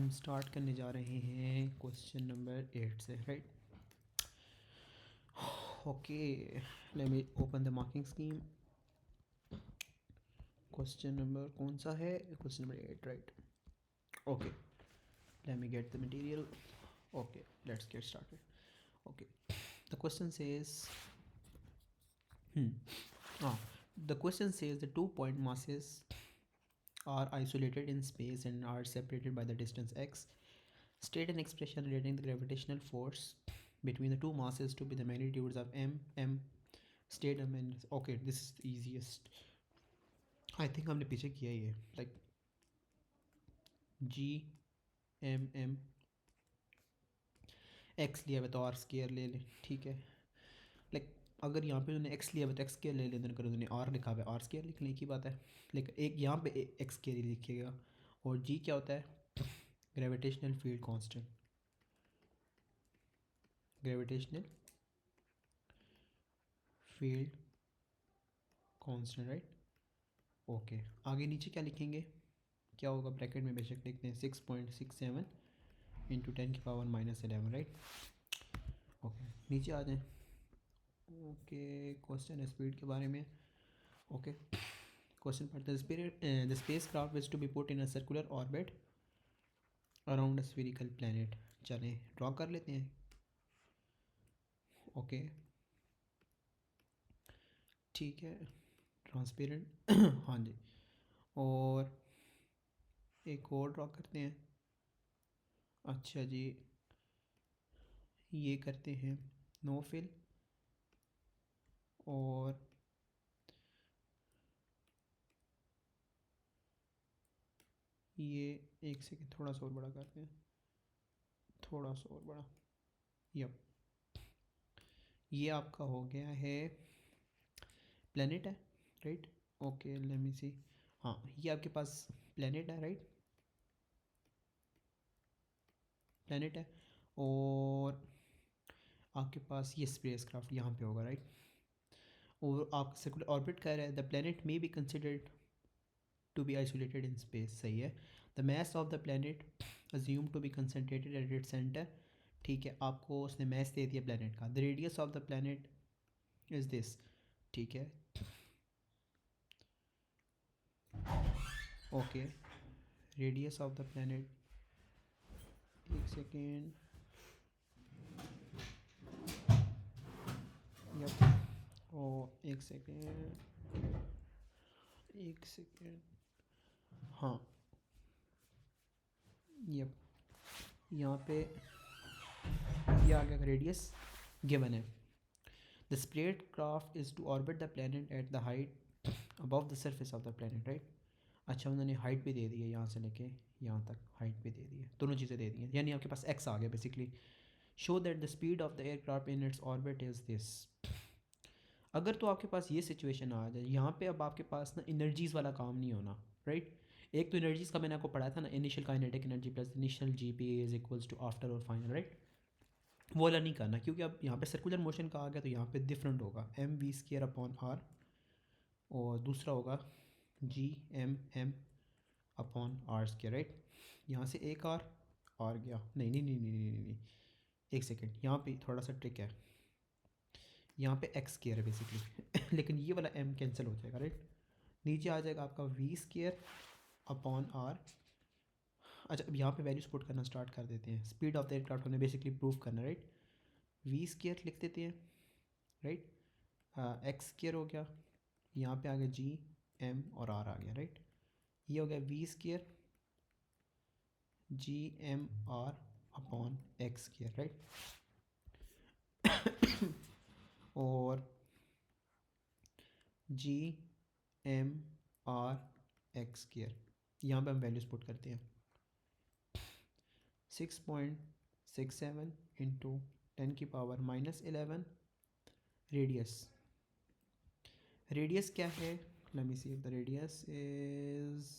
हम स्टार्ट करने जा रहे हैं क्वेश्चन नंबर 8 से, right? Okay, let me open the marking scheme. Question number कौन सा है? Question number 8, right? Okay, let me get the material. Okay, let's get started. Okay, the question says the question says the 2 point masses are isolated in space and are separated by the distance x. State an expression relating the gravitational force between the two masses to be the magnitudes of m. State a magnitude. Okay, this is the easiest. I think हमने पीछे किया ही है, like g m x लिया हुआ तो are square ले लें, ठीक है? लाइक अगर यहाँ पे उन्होंने एक्स लिया हुआ तो एक्स स्केयर ले लेते, अगर उन्होंने आर लिखा हुआ है आर स्केयर लिखने की बात है. लेकिन एक यहाँ पे एक्स स्केयर ही लिखिएगा. और जी क्या होता है? Gravitational field constant. Gravitational field constant, right? Okay, आगे नीचे क्या लिखेंगे? क्या होगा? ब्रैकेट में बेशक लिखते हैं 6.67 इंटू 10⁻⁻11, राइट? ओके, नीचे आ जाएं. ओके, क्वेश्चन है स्पीड के बारे में. ओके, क्वेश्चन पढ़ते हैं. The spacecraft is to be put in a circular orbit around a spherical planet. चलें ड्रॉ कर लेते हैं. ओके, ठीक है, ट्रांसपेरेंट. हाँ जी. और एक और ड्रॉ करते हैं. अच्छा जी, ये करते हैं नो फिल. और ये एक सेकंड, थोड़ा सा और बड़ा करते हैं, थोड़ा सा और बड़ा. यप, ये आपका हो गया है प्लेनेट है, राइट? ओके, लेट मी सी. हाँ, ये आपके पास प्लेनेट है, राइट? प्लेनेट है. और आपके पास ये स्पेस क्राफ्ट यहाँ पे होगा, राइट? और आप सर्कुलर ऑर्बिट कर रहे हैं. The planet may be considered to be isolated in space. सही है. The mass of the planet assume to be concentrated at its centre. ठीक है, आपको उसने मैस दे दिया प्लेनेट का. The radius of the planet is this. ठीक है, okay. Radius of the planet, एक सेकेंड. यप, ओ एक सेकेंड, एक सेकेंड. हाँ, यप, यहाँ पे ये आ गया. रेडियस गिवन है. The spacecraft is to orbit the planet at the height above the surface of the planet, right? अच्छा, उन्होंने हाइट भी दे दी है, यहाँ से लेके यहाँ तक हाइट भी दे दी है, दोनों चीज़ें दे दी हैं. यानी आपके पास एक्स आ गया basically. Show that the speed of the aircraft in its orbit is this. अगर तो आपके पास ये सिचुएशन आ जाए यहाँ पे, अब आपके पास ना इनर्जीज़ वाला काम नहीं होना, राइट? एक तो इनर्जीज़ का मैंने आपको पढ़ाया था ना, initial kinetic energy plus initial G P is equals to after और फाइनल, राइट? वो वाला नहीं करना, क्योंकि अब यहाँ पे सर्कुलर मोशन का आ गया तो यहाँ पे डिफरेंट होगा. M V square upon R, और दूसरा होगा G M upon R square, right? यहाँ से एक आर गया. नहीं नहीं नहीं नहीं नहीं नहीं, नहीं. एक सेकेंड, यहाँ पे थोड़ा सा ट्रिक है. यहाँ पे एक्स स्केयर है बेसिकली लेकिन ये वाला एम कैंसिल हो जाएगा, राइट? नीचे आ जाएगा आपका वी स्केयर अपॉन आर. अच्छा, अब यहाँ पे वैल्यूज पुट करना स्टार्ट कर देते हैं. स्पीड ऑफ द एयरक्राफ्ट हमने बेसिकली प्रूव करना, राइट? वी स्केयर लिख देते हैं, राइट? एक्स स्केयर हो गया, यहाँ पे आ गया जी एम और आर आ गया, राइट? ये हो गया V square G M R upon X square, right? और G M R X square, यहाँ पे हम वैल्यूज पुट करते हैं. 6.67 इंटू 10⁻⁻11. रेडियस क्या है? Let me see. The radius is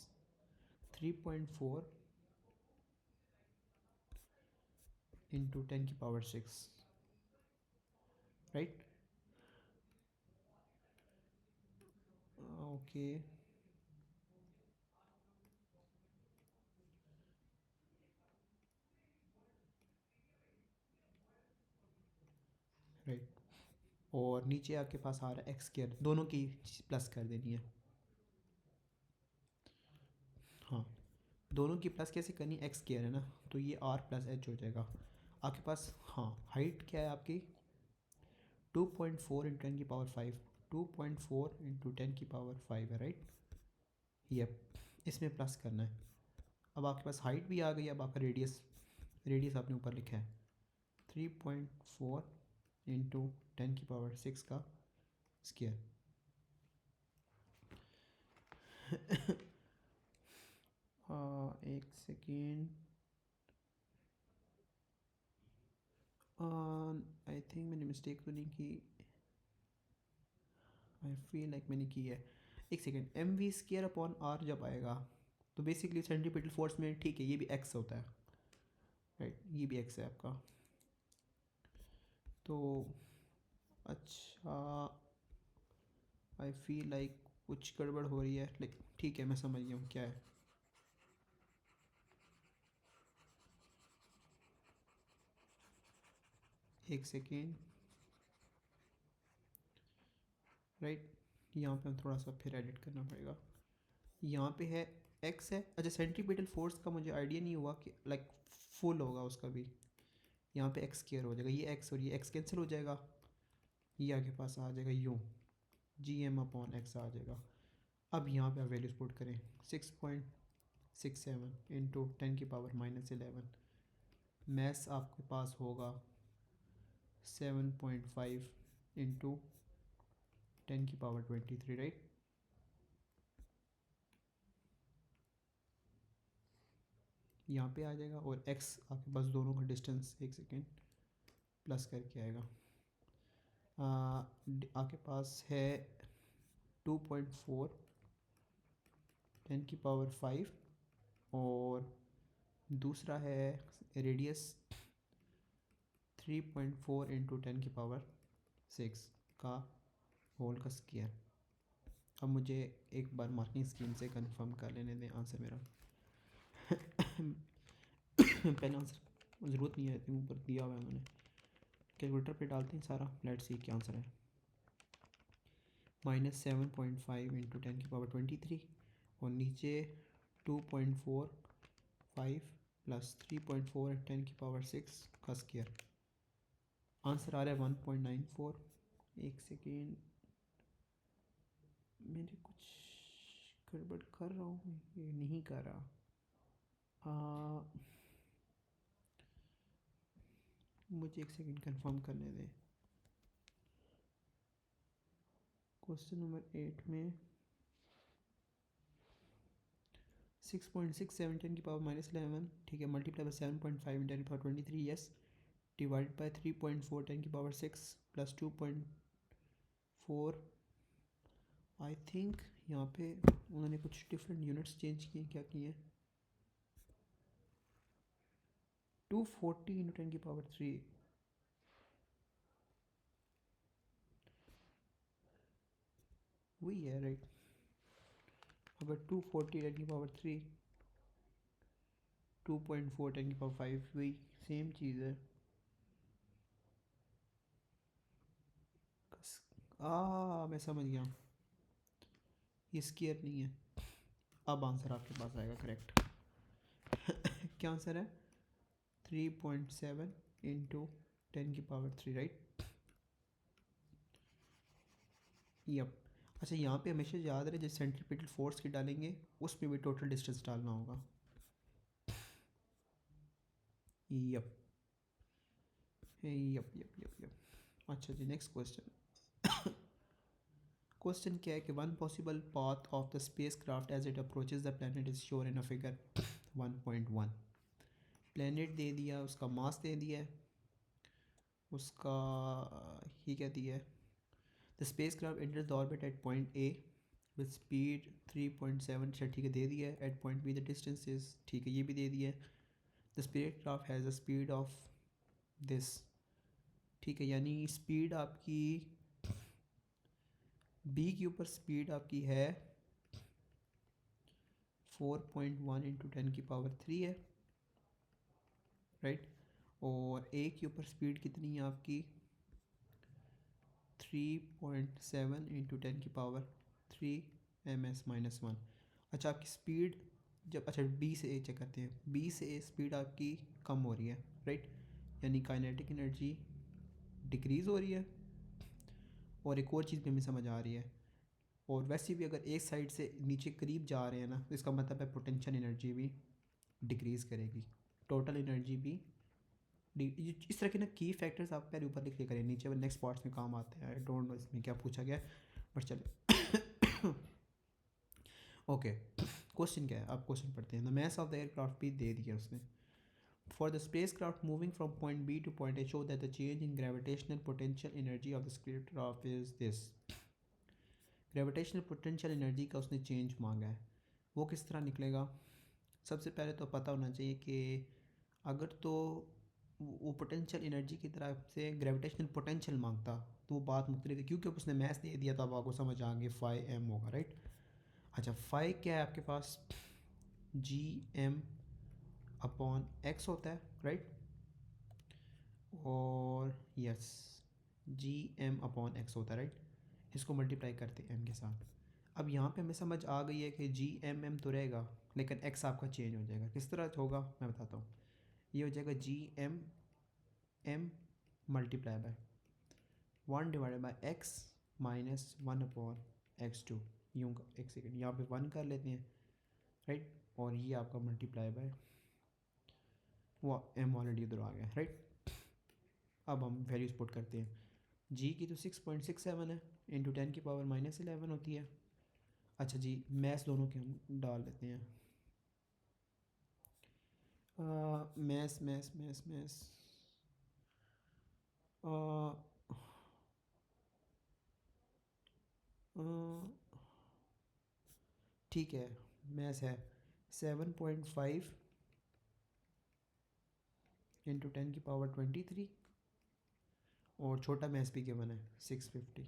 3.4 into 10⁻⁶, right? Okay, और नीचे आपके पास आ रहा है एक्स स्क्वायर, दोनों की प्लस कर देनी है। हाँ, दोनों की प्लस कैसे करनी है, एक्स स्क्वायर है ना, तो ये आर प्लस एच हो जाएगा आपके पास। हाँ, हाइट क्या है आपकी 2.4 इंटू 10 की पावर 5, 2.4 इंटू 10 की पावर 5 है, राइट। ये इसमें प्लस करना है। अब आपके पास हाइट भी आ गई, अब आपका रेडियस आपने ऊपर लिखा है 3.4 इंटू 10 की पावर 6 का स्क्वायर। एक सेकेंड, आई थिंक मैंने मिस्टेक तो नहीं की, आई फील लाइक मैंने की है। एक second, M V square upon R जब आएगा तो बेसिकली सेंट्रीपिटल फोर्स में, ठीक है, ये भी एक्स होता है, राइट, ये भी एक्स है आपका। तो अच्छा, आई फील लाइक कुछ गड़बड़ हो रही है, लाइक ठीक है मैं समझ गया हूँ क्या है। एक सेकेंड, राइट, यहाँ पे हम थोड़ा सा फिर एडिट करना पड़ेगा। यहाँ पे है एक्स है, अच्छा सेंट्रीपिटल फोर्स का मुझे आइडिया नहीं हुआ कि लाइक फुल होगा उसका भी। यहाँ पे एक्स स्क्वायर हो जाएगा, ये एक्स और ये एक्स कैंसिल हो जाएगा, ये आगे पास आ जाएगा यूँ, जी एम अपॉन एक्स आ जाएगा। अब यहाँ पे आप वैल्यूज पुट करें, 6.67 इंटू 10 की पावर -11, मैथ्स आपके पास होगा 7.5 इंटू 10 की पावर 23, राइट। यहाँ पे आ जाएगा और x आपके पास दोनों का डिस्टेंस, एक सेकेंड, प्लस करके आएगा। आपके पास है 2.4 10 की पावर 5 और दूसरा है रेडियस 3.4 इंटू 10 की पावर 6 का होल का स्क्वायर। अब मुझे एक बार मार्किंग स्कीम से कंफर्म कर लेने दें आंसर मेरा। पेन आंसर ज़रूरत नहीं है, ऊपर दिया हुआ है मैंने, कैलकुलेटर पे डालते हैं सारा, लेट्स सी क्या आंसर है। -7.5 इंटू 10 की पावर 23 और नीचे 2.45 प्लस 3.4 10 की पावर 6 का स्क्वायर। आंसर आ रहा है 1.94। एक सेकेंड, मेरे कुछ गड़बड़ कर रहा हूँ, ये नहीं कर रहा। मुझे एक सेकेंड कंफर्म करने दें। क्वेश्चन नंबर 8 में 6.67 10 की पावर -11, ठीक है, मल्टीप्लाई बाई 7.5 10 की पावर 23, यस, डिवाइड बाई 3.4 10 की पावर 6 प्लस 2.4। आई थिंक यहाँ पे उन्होंने कुछ डिफरेंट यूनिट्स चेंज किए, क्या किए, 240 इंटू 10 की पावर 3, वही है, राइट। अगर 240 10 की पावर 3, 2.4 10 की पावर 5, वही सेम चीज़ है। मैं समझ गया, ये स्क्वायर नहीं है। अब आंसर आपके पास आएगा करेक्ट। क्या आंसर है, 3.7 इंटू 10 की पावर 3, राइट। यप। अच्छा, यहाँ पे हमेशा याद रहे, जैसे सेंट्रीपिटल फोर्स की डालेंगे उसमें भी टोटल डिस्टेंस डालना होगा। Yup yup yup yup yup. अच्छा जी, नेक्स्ट क्वेश्चन। क्वेश्चन क्या है कि one possible path of the spacecraft as it approaches the planet is shown in a figure 1.1। Planet दे दिया, उसका मास दे दिया है, उसका ये क्या दिया है, the spacecraft enters the orbit at point A with speed 3.7, ठीक है, दे दिया है। At point B the distance is, ठीक है, ये भी दे दिया है। The spacecraft has a speed of this, ठीक है, यानी स्पीड आपकी बी के ऊपर स्पीड आपकी है 4.1 इंटू 10 की पावर 3 है, राइट। और ए के ऊपर स्पीड कितनी है आपकी 3.7 इंटू 10⁻³ -1। अच्छा, आपकी स्पीड जब, अच्छा बी से ए चेक करते हैं, बी से ए स्पीड आपकी कम हो रही है, राइट, यानी काइनेटिक एनर्जी डिक्रीज़ हो रही है। और एक और चीज़ भी हमें समझ आ रही है, और वैसे भी अगर एक साइड से नीचे करीब जा रहे हैं ना, तो इसका मतलब है पोटेंशियल एनर्जी भी डिक्रीज़ करेगी, टोटल एनर्जी भी इस तरह के ना की फैक्टर्स आप पहले ऊपर लिख लिया करें, नीचे नेक्स्ट पार्ट्स में काम आते हैं। आई डोंट नो इसमें क्या पूछा गया, बट चले। ओके, क्वेश्चन क्या है, आप क्वेश्चन पढ़ते हैं। The mass of the aircraft भी दे दिया उसने। For the spacecraft moving from point B to point A, show that the change in gravitational potential energy of the spacecraft is this. Gravitational potential energy का उसने change मांगा है, वो किस तरह निकलेगा। सबसे पहले तो पता होना चाहिए कि अगर तो वो पोटेंशियल एनर्जी की तरफ से ग्रेविटेशनल पोटेंशियल मांगता तो वो बात मुख्तलिफ है, क्योंकि उसने मैथ दे दिया तो अब आपको समझ आएंगे 5m होगा, राइट। अच्छा, 5 क्या है आपके पास, Gm/x होता है, राइट, और यस Gm/x होता है, राइट। इसको मल्टीप्लाई करते हैं m के साथ। अब यहाँ पे हमें समझ आ गई है कि Gmm तो रहेगा, लेकिन x आपका चेंज हो जाएगा। किस तरह होगा मैं बताता हूँ। ये हो जाएगा Gmm multiply by 1/x minus 1/x2, यूँ का, एक सेकेंड यहाँ पे 1 कर लेते हैं, राइट, और ये आपका मल्टीप्लाई बाय वो m ऑलरेडी उधर आ गया, राइट। अब हम वैल्यूज पुट करते हैं। g की तो 6.67 है, इंटू 10⁻11 होती है। अच्छा जी, मैथ्स दोनों के हम डाल लेते हैं। मैथ्स मैथ्स मैथ्स मैथ्स ठीक है, मैथ्स है 7.5 इंटू 10⁻23, और छोटा मैथ्स भी गिवन है 650।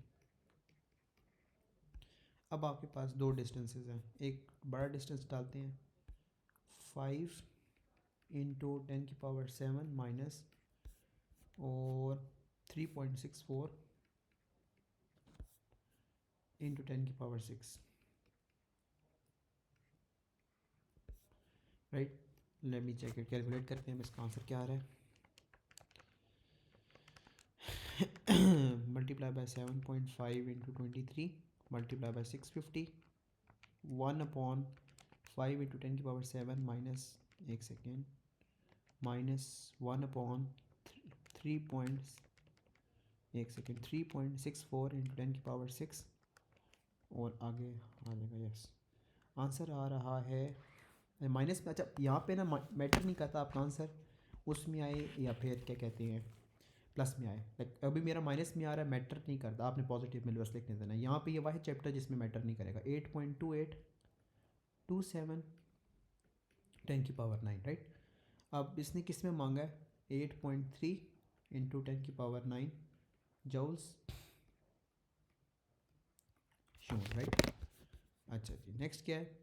अब आपके पास दो डिस्टेंसेस हैं, एक बड़ा डिस्टेंस डालते हैं 5 इंटू 10⁻7 माइनस और 3.64 into 10⁻6, right. Let me check it, calculate करते हैं इसका आंसर क्या आ रहा है। Multiply by 7.5 into 23 multiply by 650 1/5 into 10⁻7 minus, एक सेकेंड, माइनस 1/3 पॉइंट, एक सेकेंड, 3.64 इंटू 10⁻6, और आगे आ जाएगा, यस आंसर आ रहा है माइनस में। अच्छा, यहाँ पे ना मैटर नहीं करता आपका आंसर उसमें आए या फिर क्या कहते हैं प्लस में आए, लाइक अभी मेरा माइनस में आ रहा है, मैटर नहीं करता, आपने पॉजिटिव में बस लिखने देना। यहाँ पे ये वाहिद चैप्टर जिसमें मैटर नहीं करेगा। 8.2827 10⁻9, राइट। अब इसने किस में मांगा है, 8.3 इंटू 10⁻9 जूल्स शून, राइट। अच्छा जी, नेक्स्ट क्या है,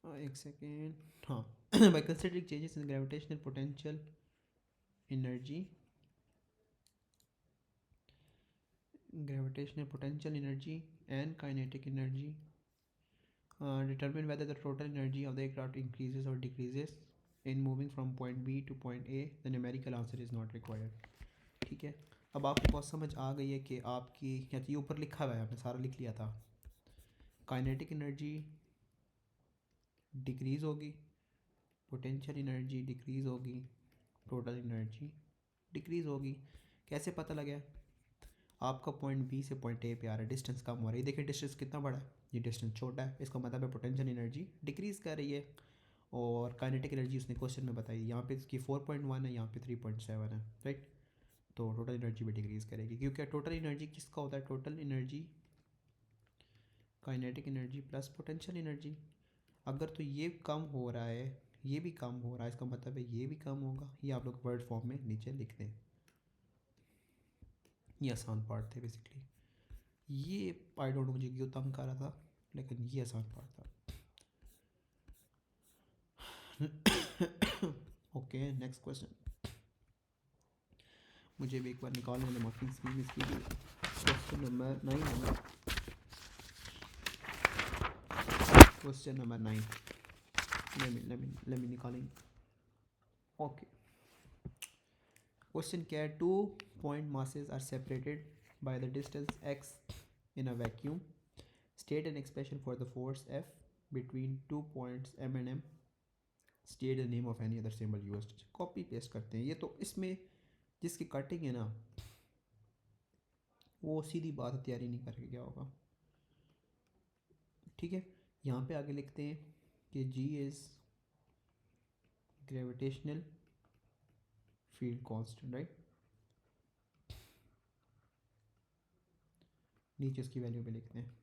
एक सेकेंड, हाँ। By considering changes in gravitational potential energy, and kinetic energy, determine whether the total energy of the aircraft increases or decreases in moving from point B to point A. The numerical answer is not required. ठीक है, अब आपको बहुत समझ आ गई है कि आपकी, या तो ये ऊपर लिखा हुआ है, आपने सारा लिख लिया था, काइनेटिक एनर्जी डिक्रीज़ होगी, पोटेंशियल एनर्जी डिक्रीज़ होगी, टोटल एनर्जी डिक्रीज़ होगी। कैसे पता लगा, आपका पॉइंट बी से पॉइंट ए पे आ रहा है, डिस्टेंस कम हो रही है। देखिए डिस्टेंस कितना बड़ा है, ये डिस्टेंस छोटा है, इसका मतलब है पोटेंशियल एनर्जी डिक्रीज़ कर रही है। और काइनेटिक एनर्जी उसने क्वेश्चन में बताई, यहाँ पे इसकी 4.1 है, यहाँ पे 3.7 है, राइट। तो टोटल एनर्जी भी डिक्रीज़ करेगी, क्योंकि टोटल एनर्जी किसका होता है, total energy kinetic energy plus potential energy. अगर तो ये कम हो रहा है, ये भी कम हो रहा है, इसका मतलब है ये भी कम होगा। ये आप लोग वर्ड फॉर्म में नीचे लिख दें। ये आसान पार्ट थे बेसिकली, ये आई डोंट नो मुझे क्यों तंग कर रहा था, लेकिन ये आसान पार्ट था। Okay, next question. मुझे भी एक बार निकालने दो मार्किंग स्कीम इसकी भी। क्वेश्चन नंबर 9 है ना, क्वेश्चन नंबर 9, let me निकालेंगे। ओके, क्वेश्चन क्या है, 2 point masses are separated by the distance x in a vacuum. State an expression for the force F between 2 points M and M. State the name of any other symbol used. Copy paste करते हैं ये तो, इसमें जिसकी cutting है ना वो सीधी बात तैयारी नहीं करके क्या होगा। ठीक है, यहाँ पे आगे लिखते हैं कि G is gravitational field constant, right. नीचे उसकी वैल्यू पे लिखते हैं।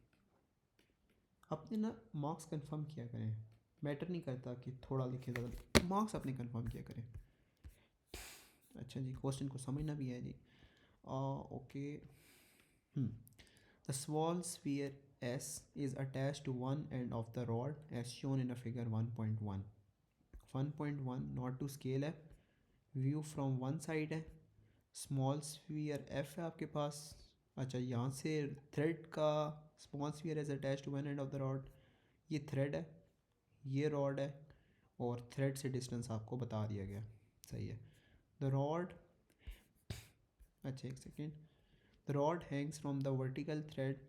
अपने ना मार्क्स कंफर्म किया करें, मैटर नहीं करता कि थोड़ा लिखे ज़्यादा, मार्क्स अपने कंफर्म किया करें। अच्छा जी, क्वेश्चन को समझना भी है जी। Okay, the small sphere S is attached to one end of the rod as shown in a figure 1.1. 1.1 not to scale है, व्यू फ्रॉम वन साइड है, स्मॉल स्फीयर F है आपके पास। अच्छा, यहाँ से थ्रेड का small sphere is attach to one end of the rod, ये थ्रेड है, ये रॉड है, और थ्रेड से डिस्टेंस आपको बता दिया गया। सही है। द रॉड, अच्छा एक second, the rod Hanks from the vertical thread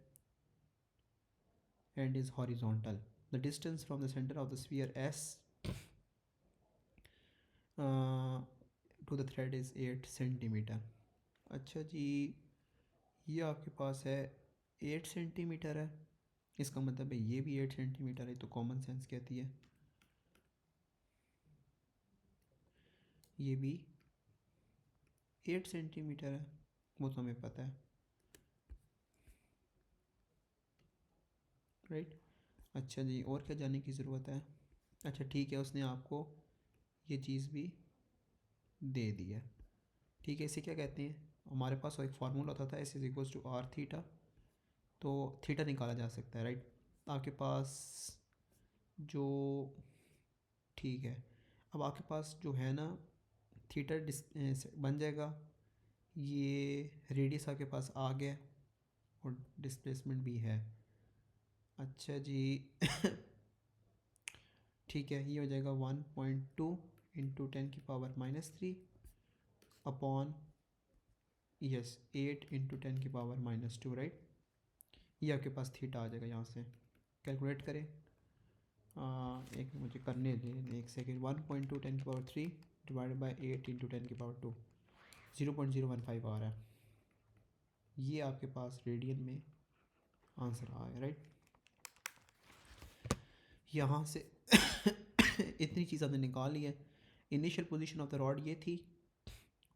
and is horizontal. The distance from the center of the sphere S to the thread is 8 centimetre. अच्छा जी, ये आपके पास है 8 सेंटीमीटर है, इसका मतलब है ये भी 8 सेंटीमीटर है, तो कॉमन सेंस कहती है ये भी 8 सेंटीमीटर है, वो तो हमें पता है, राइट। अच्छा जी, और क्या जानने की ज़रूरत है। अच्छा ठीक है, उसने आपको ये चीज़ भी दे दी है। ठीक है, इसे क्या कहते हैं, हमारे पास एक फार्मूला होता था, S is equals to R theta, तो थीटा निकाला जा सकता है, राइट। आपके पास जो, ठीक है, अब आपके पास जो है ना थीटा बन जाएगा, ये रेडियस आपके पास आ गया और डिस्प्लेसमेंट भी है। अच्छा जी ठीक है, ये हो जाएगा 1.2 into 10⁻³ upon yes 8 into 10⁻², right. ये आपके पास थीटा आ जाएगा, यहाँ से कैलकुलेट करें। एक मुझे करने दें, एक सेकेंड। 1.2 10⁻³ डिवाइडेड बाई 8 इंटू 10⁻², 0.015 आ रहा है, ये आपके पास रेडियन में आंसर आया, राइट। यहाँ से इतनी चीज़ हमने निकाल ली है। Initial position of the rod ये थी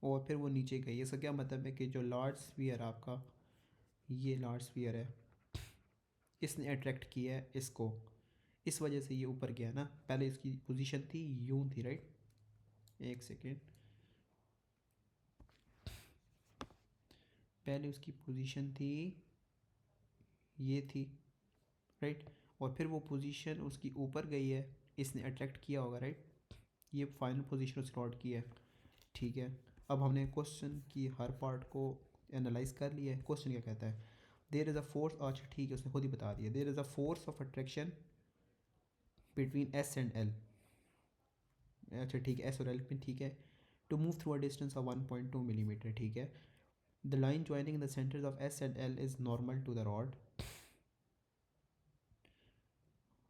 और फिर वो नीचे गई। इसका क्या मतलब है कि जो लार्ज स्फीयर आपका, ये लार्ज स्फीयर है, इसने अट्रैक्ट किया है इसको, इस वजह से ये ऊपर गया ना। पहले इसकी पोजीशन थी यूं थी, राइट। एक सेकेंड, पहले उसकी पोजीशन थी ये थी, राइट, और फिर वो पोजीशन उसकी ऊपर गई है, इसने अट्रैक्ट किया होगा, राइट। ये फाइनल पोजीशन उस रॉड की है। ठीक है, अब हमने क्वेश्चन की हर पार्ट को एनालाइज कर लिया है। क्वेश्चन क्या कहता है, देयर इज़ अ फोर्स, अच्छा ठीक है, उसने खुद ही बता दिया, there is a force of attraction between S and L. अच्छा ठीक है, एस और एल में, ठीक है, to move through a distance of 1.2 millimetre. ठीक है, the line joining the centres of S and L is normal to the rod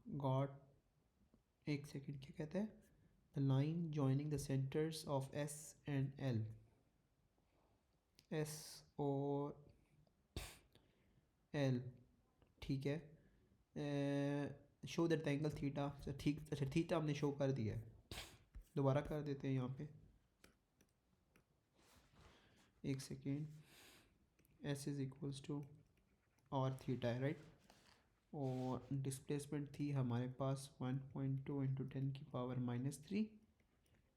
got, एक सेकेंड, क्या कहता है, the line joining the centres of S and L, S और L, ठीक है, show that the angle theta, ठीक, अच्छा theta हमने शो कर दिया है, दोबारा कर देते हैं यहाँ पे, एक second, S is equals to R theta है, राइट, और डिस्प्लेसमेंट थी हमारे पास 1.2 इंटू 10⁻³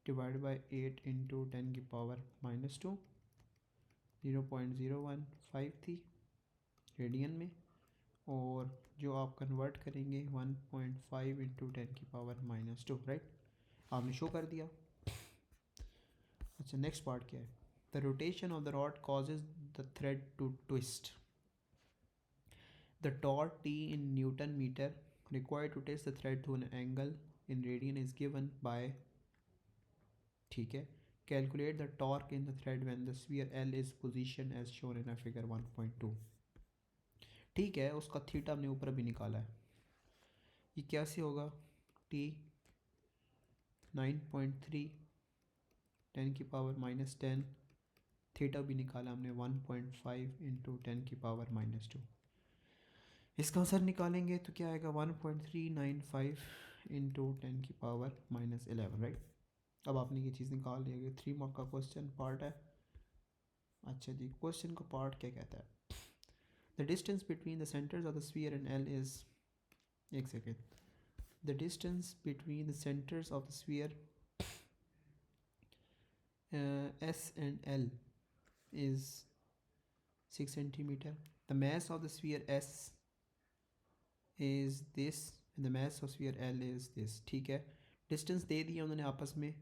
डिवाइड बाई 8 इंटू 10⁻², 0.015 थी रेडियन में, और जो आप कन्वर्ट करेंगे 1.5 इंटू 10⁻², राइट, आपने शो कर दिया। अच्छा नेक्स्ट पार्ट क्या है, The rotation of the rod causes the thread to twist. The torque T in Newton meter required to twist the thread to an angle in radian is given by, ठीक है, calculate the torque in the thread when the sphere L is positioned as shown in a figure 1.2. ठीक है, उसका theta हमने ऊपर भी निकाला है. ये कैसे होगा? T 9.3 10 की पावर माइनस 10, थीटा भी निकाला हमने 1.5 इंटू 10 की पावर माइनस 2. इसका आंसर निकालेंगे तो क्या आएगा? 1.395 इंटू 10 की पावर माइनस 11, राइट. अब आपने ये चीज़ निकाल ली है. 3 मार्क का क्वेश्चन पार्ट है. अच्छा जी, क्वेश्चन का पार्ट क्या कहता है? The distance between the centres of the sphere and L is, एक second, the distance between the centres of the sphere S and L is 6 centimeter. The mass of the sphere S is this and the mass of sphere L is this. ठीक है, distance दे दिया उन्होंने आपस में.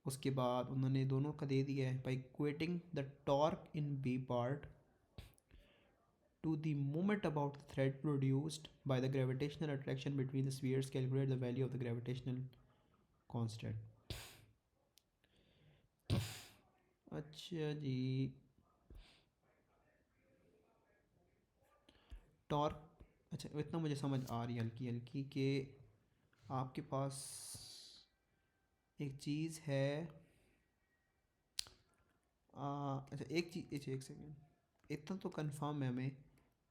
उसके बाद उन्होंने दोनों का दे दिया है. by equating the torque in B part to the moment about the thread produced by the gravitational attraction between the spheres, calculate the value of the gravitational constant. अच्छा जी, टॉर्क. अच्छा, इतना मुझे समझ आ रही है हल्की हल्की कि आपके पास एक चीज़ है. अच्छा, एक चीज़, एक सेकेंड, इतना तो कंफर्म है हमें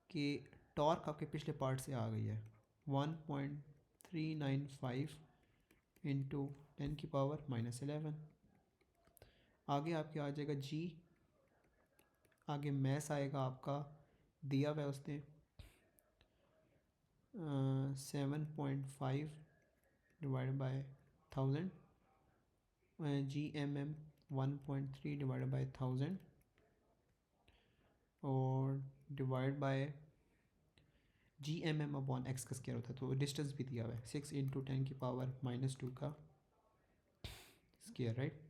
कि टॉर्क आपके पिछले पार्ट से आ गई है. 1.395 इंटू 10 की पावर माइनस 11. आगे आपके आ जाएगा जी. आगे मैस आएगा आपका, दिया हुआ है उसने 7.5 divide by 1000. GMM 1.3 divide by 1000 और divide by GMM upon x का स्क्वायर होता है. तो डिस्टेंस भी दिया हुआ है 6 इंटू 10 की पावर माइनस 2 का स्क्वायर, राइट.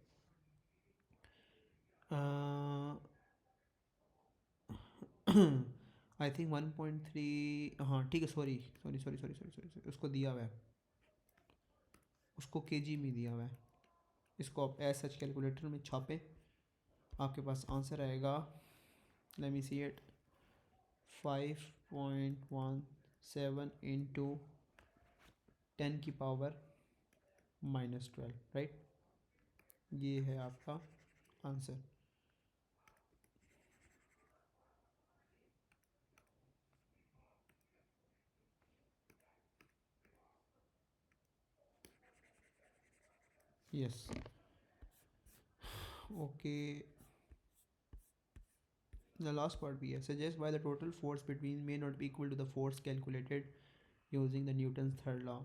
आई थिंक 1.3, हाँ ठीक है, sorry sorry sorry sorry sorry sorry sorry, उसको दिया हुआ है, उसको केजी में दिया हुआ है. इसको आप एज सच कैलकुलेटर में छापें, आपके पास आंसर आएगा. Late me see it. 5.17 into 10 की पावर माइनस 12, राइट. ये है आपका answer. Yes, okay. The last part भी है. Suggest why the total force between may not be equal to the force calculated using the Newton's third law.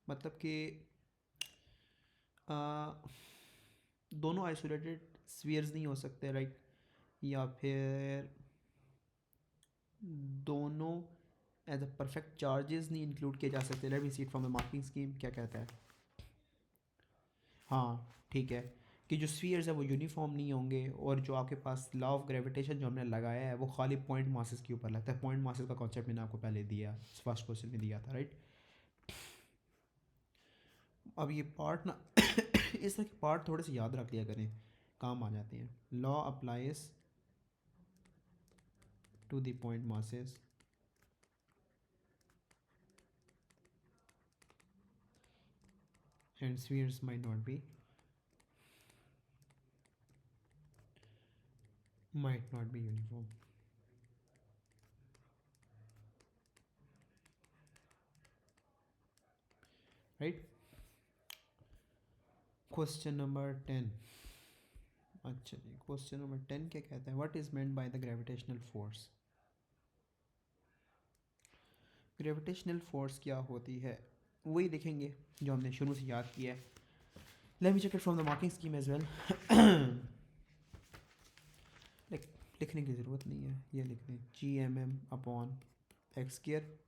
मतलब कि दोनों isolated spheres नहीं हो सकते, राइट. या फिर दोनों एज अ परफेक्ट चार्जेस नहीं इंक्लूड किए जा सकते. Late me see it from the marking scheme. क्या कहता है? हाँ ठीक है, कि जो स्फीयर्स है वो यूनिफॉर्म नहीं होंगे, और जो आपके पास लॉ ऑफ ग्रेविटेशन जो हमने लगाया है वो खाली पॉइंट मासेस के ऊपर लगता है. पॉइंट मासेस का कॉन्सेप्ट मैंने आपको पहले दिया, फर्स्ट क्वेश्चन में दिया था, राइट. अब ये पार्ट ना इस तरह के पार्ट थोड़े से याद रख लिया करें, काम आ जाते हैं. Law applies to the point masses and spheres might not be uniform. Right? Question number 10. अच्छा जी, क्वेश्चन नंबर 10 क्या कहता है? What is meant by the gravitational force. Gravitational force क्या होती है वही देखेंगे जो हमने शुरू से याद किया है. Let me check it from the marking scheme as well. लिखने की ज़रूरत नहीं है, ये लिख दें GMM अपॉन एक्स स्क्वायर.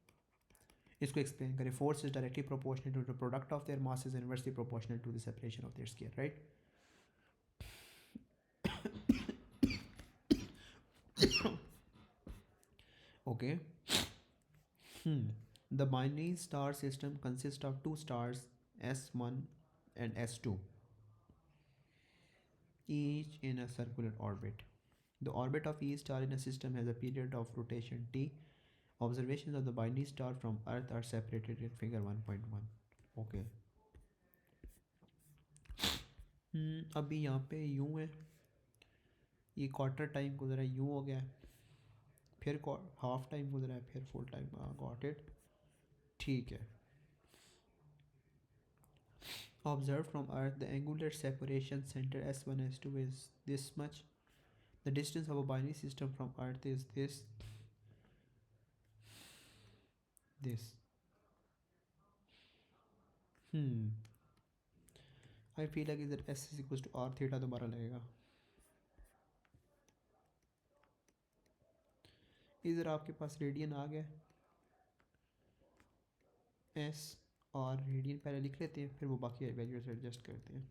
इसको एक्सप्लेन करें. Force is directly proportional to the product of their masses, inversely proportional to the separation of their square, right. Okay. Hmm. The binary star system consists of two stars, S1 and S2, each in a circular orbit. The orbit of each star in a system has a period of rotation t. Observations of the binary star from Earth are separated in figure 1.1. Okay. अभी यहाँ पे यूं है, ये quarter time गुजरा है, यूं हो गया है, फिर हाफ टाइम गुजरा है, फिर फुल टाइम, गॉट इट, ठीक है. Observed from Earth, the angular separation center S1 S2 is this much. The distance of a binary system from Earth is this. Hmm. I feel like इधर S is equals to R theta दोबारा लगेगा. इधर आपके पास radian आ गया, S और radian पहले लिख लेते हैं, फिर वो बाकी वैल्यूज एडजस्ट करते हैं.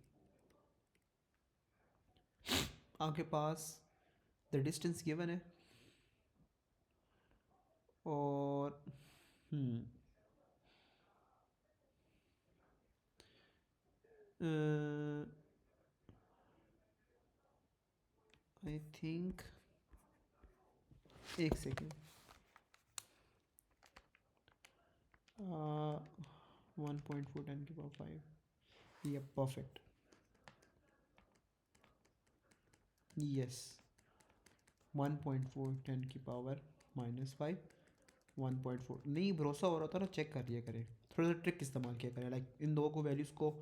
आपके पास द डिस्टेंस गिवन है और आई थिंक, एक सेकेंड, 1.4 10 की पावर 5, ये परफेक्ट, यस, 1.4 10 की पावर -5, 1.4. नहीं भरोसा हो रहा था ना, चेक कर लिया करें, थोड़ा सा ट्रिक इस्तेमाल किया करें, लाइक इन दो को वैल्यूज़ को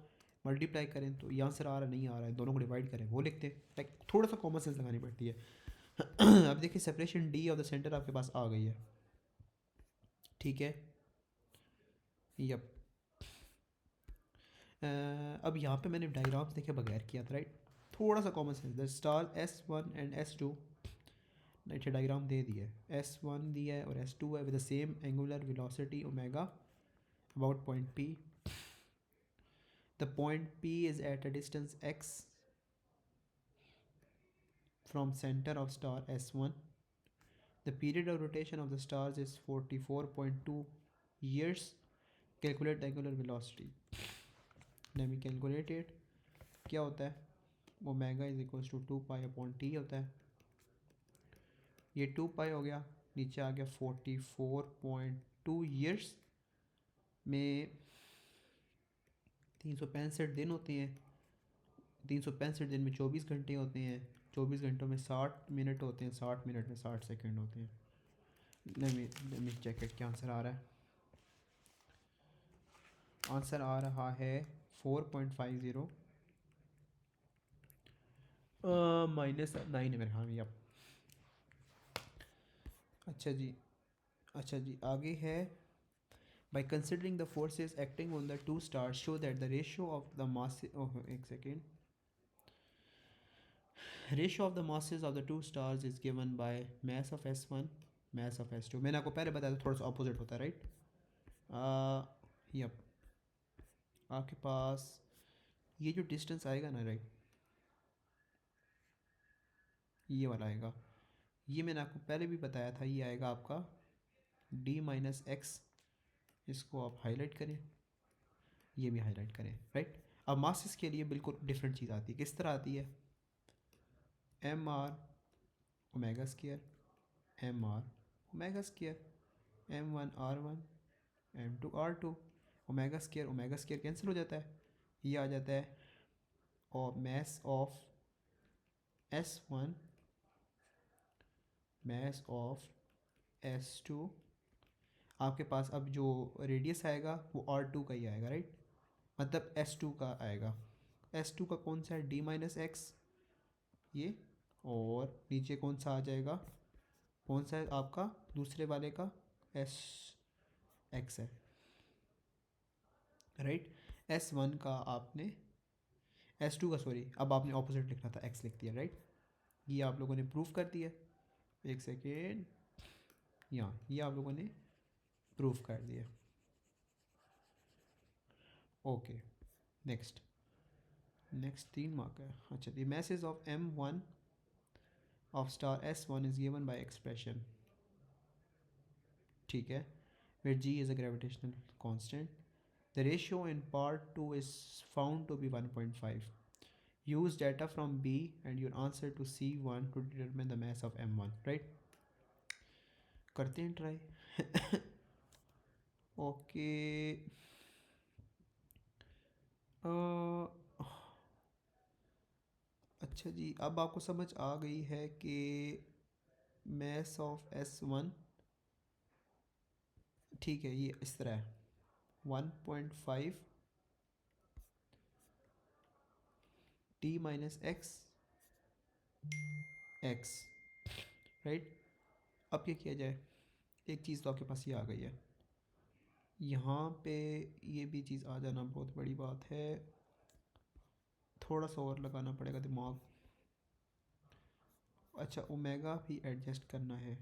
मल्टीप्लाई करें तो ये आंसर आ रहा नहीं आ रहा है, दोनों को डिवाइड करें वो लिखते हैं, लाइक थोड़ा सा कॉमन सेंस लगानी पड़ती है. अब देखिए separation D of the centre आपके पास आ गई है, ठीक है. यप. अब यहाँ पे मैंने डायग्राम्स देखे बगैर किया था, राइट. थोड़ा सा common sense, the star S1 and S2, नीचे डायग्राम दे दिया है, S1 दिया है और S2 है, with the same angular velocity omega about point P. The point P is at a distance x from center of star S1. The period of rotation of the stars is 44.2 years. Calculate the angular velocity. Let me calculate it. क्या होता है, omega is equals to 2 pi upon T होता है. ये 2 पाई हो गया, नीचे आ गया 44.2 ईयर्स में 365 दिन होते हैं, 365 दिन में 24 घंटे होते हैं, 24 घंटों में 60 मिनट होते हैं, 60 मिनट में 60 सेकंड होते हैं. लेट मी चेक इट, क्या आंसर आ रहा है. आंसर आ रहा है 4.50 -9 है मेरे ख्याल में. अब अच्छा जी, अच्छा जी, आगे है. By considering the forces acting on the two stars, show that the ratio of the masses. Oh, एक second. Ratio of the masses of the two stars is given by mass of S1, mass of S2. मैंने आपको पहले बताया था थोड़ा सा opposite होता है, राइट. यप. आपके पास ये जो डिस्टेंस आएगा ना, राइट, ये वाला आएगा, ये मैंने आपको पहले भी बताया था, ये आएगा आपका D-x. इसको आप हाईलाइट करें, ये भी हाईलाइट करें, राइट. अब मासेस के लिए बिल्कुल डिफरेंट चीज़ आती है. किस तरह आती है, mr omega square, mr omega square, m1 r1, m2 r2. Omega square cancel हो जाता है, ये आ जाता है और mass of S1, mass of S2. आपके पास अब जो रेडियस आएगा वो R2 का ही आएगा, राइट, मतलब S2 का आएगा. S2 का कौन सा है, D-x, ये, और नीचे कौन सा आ जाएगा, कौन सा है आपका दूसरे वाले का, SX है, राइट. S1 का आपने, S2 का सॉरी, अब आपने ऑपोजिट लिखना था, X लिख दिया, राइट. ये आप लोगों ने प्रूफ कर दिया, एक सेकेंड, यहाँ ये आप लोगों ने प्रूफ कर दिया. ओके, नेक्स्ट 3 मार्क है. अच्छा, the message of M1 of star S1 is given by expression. ठीक है, where g is a gravitational constant. The ratio in part 2 is found to be 1.5. Use data from B and your answer to C1 to determine the mass of M1, right? करते हैं try. Okay. अच्छा जी, अब आपको समझ आ गई है कि mass of S1, ठीक है, ये इस तरह है 1.5 t minus x x, right. अब क्या किया जाए, एक चीज़ तो आपके पास ये आ गई है, यहाँ पे ये भी चीज़ आ जाना बहुत बड़ी बात है. थोड़ा सा और लगाना पड़ेगा दिमाग. अच्छा, ओमेगा भी एडजस्ट करना है,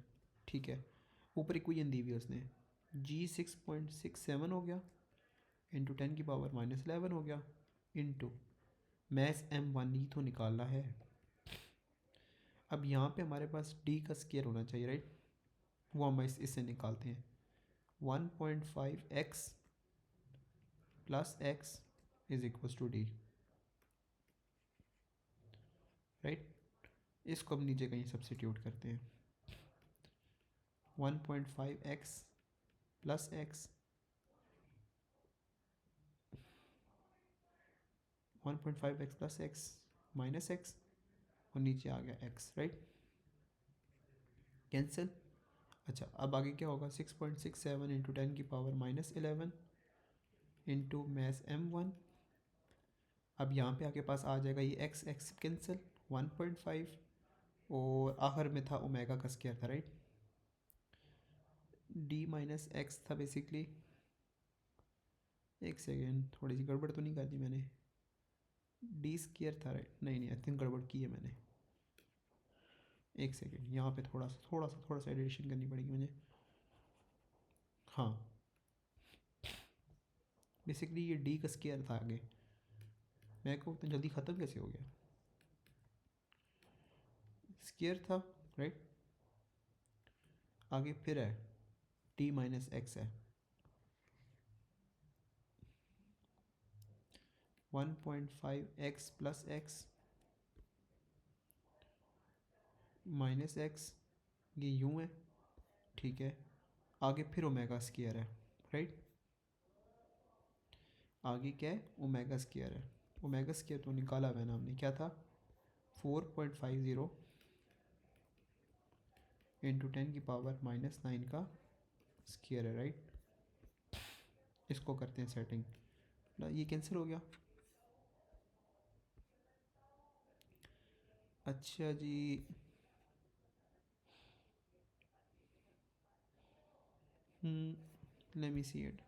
ठीक है. ऊपर इक्वेशन दी हुई है उसने, जी 6.67 हो गया इंटू 10⁻⁻11 हो गया इंटू मैस M1 ही तो निकालना है. अब यहाँ पे हमारे पास डी का स्केयर होना चाहिए, राइट. वो हम इससे निकालते हैं. 1.5x plus x is equal to D, right. इसको हम नीचे कहीं सब्सिट्यूट करते हैं. 1.5x plus x, 1.5x plus x minus x, और नीचे आ गया x, राइट. कैंसिल. अच्छा, अब आगे क्या होगा, 6.67 इंटू 10⁻⁻11 इंटू मैस M1. अब यहाँ पे आपके पास आ जाएगा ये x x कैंसिल 1.5, और आखिर में था ओमेगा का स्केयर था, राइट. डी माइनस एक्स था बेसिकली. एक सेकेंड, थोड़ी सी गड़बड़ तो नहीं कर दी मैंने. डी स्केयर था, राइट. नहीं नहीं, आई थिंक गड़बड़ की है मैंने. एक सेकेंड, यहाँ पे थोड़ा सा एडिशन करनी पड़ेगी मुझे. हाँ, बेसिकली ये डी का स्केयर था आगे. मैं को इतना जल्दी ख़त्म कैसे हो गया, स्केयर था, राइट. आगे फिर है टी माइनस एक्स है 1.5x plus x minus x, ये यूँ है, ठीक है. आगे फिर ओमेगा स्केयर है, राइट. आगे क्या है, ओमेगा स्केयर है. ओमेगा स्केयर तो निकाला मैंने, हमने क्या था 4.50 इंटू 10⁻⁻9 का स्केयर है, राइट. इसको करते हैं सेटिंग. ये कैंसिल हो गया. अच्छा जी, लेट मी सी इट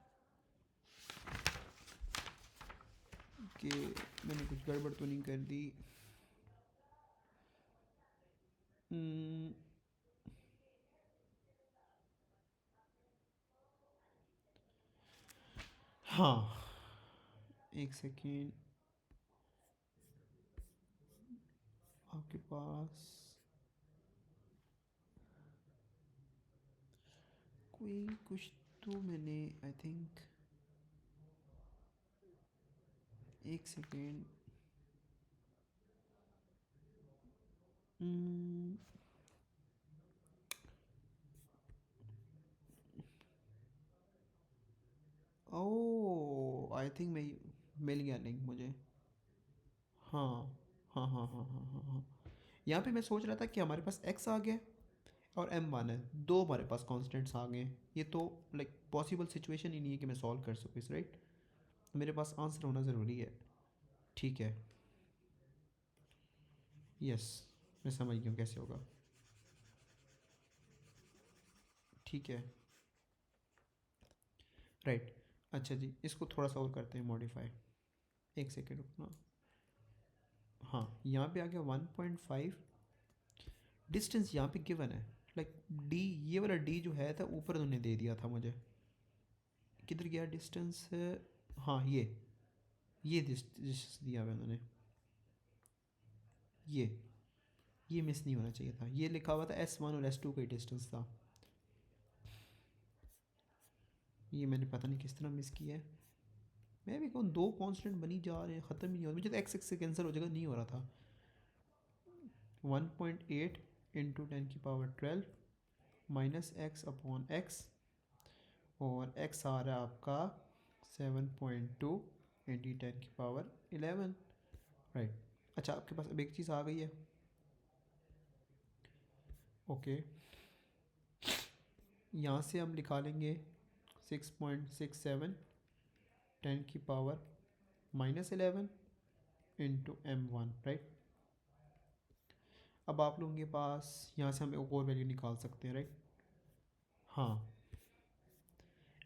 कि मैंने कुछ गड़बड़ तो नहीं कर दी. हाँ, एक सेकेंड, आपके पास कोई कुछ तो मैंने आई थिंक, एक सेकेंड. ओ, आई थिंक मैं मिल गया लिंक मुझे. हाँ हाँ हाँ हाँ हाँ हाँ हाँ. यहाँ पे मैं सोच रहा था कि हमारे पास x आ गया और M1 है, दो हमारे पास कॉन्स्टेंट्स आ गए. ये तो लाइक पॉसिबल सिचुएशन ही नहीं है कि मैं सॉल्व कर सकूँ इस, राइट. तो मेरे पास आंसर होना ज़रूरी है, ठीक है. यस, मैं समझ गया हूँ कैसे होगा, ठीक है, राइट. अच्छा जी, इसको थोड़ा सा और करते हैं मॉडिफाई. एक सेकेंड रुकना. हाँ, यहाँ पे आ गया 1.5. डिस्टेंस यहाँ पे गिवन है, लाइक डी, ये वाला डी जो है था ऊपर उन्होंने दे दिया था मुझे. किधर गया डिस्टेंस, हाँ ये डिस्टेंस दिया हुआ उन्होंने. ये मिस नहीं होना चाहिए था. ये लिखा हुआ था S1 और S2 का डिस्टेंस था. ये मैंने पता नहीं किस तरह मिस किया है। मैं भी कहूँ दो कांस्टेंट बनी जा रहे हैं, ख़त्म ही नहीं हो रहा। मुझे तो एक्स एक्स से कैंसिल हो जाएगा, नहीं हो रहा था। 1.8 into 10⁻12 minus x upon x, और एक्स आ रहा है आपका 7.2 इंटू 10⁻11, राइट। अच्छा, आपके पास अब एक चीज़ आ गई है। ओके, यहाँ से हम निकालेंगे 6.67 10⁻11 इंटू m1, राइट। अब आप लोगों के पास यहाँ से हम एक और वैल्यू निकाल सकते हैं, राइट। हाँ,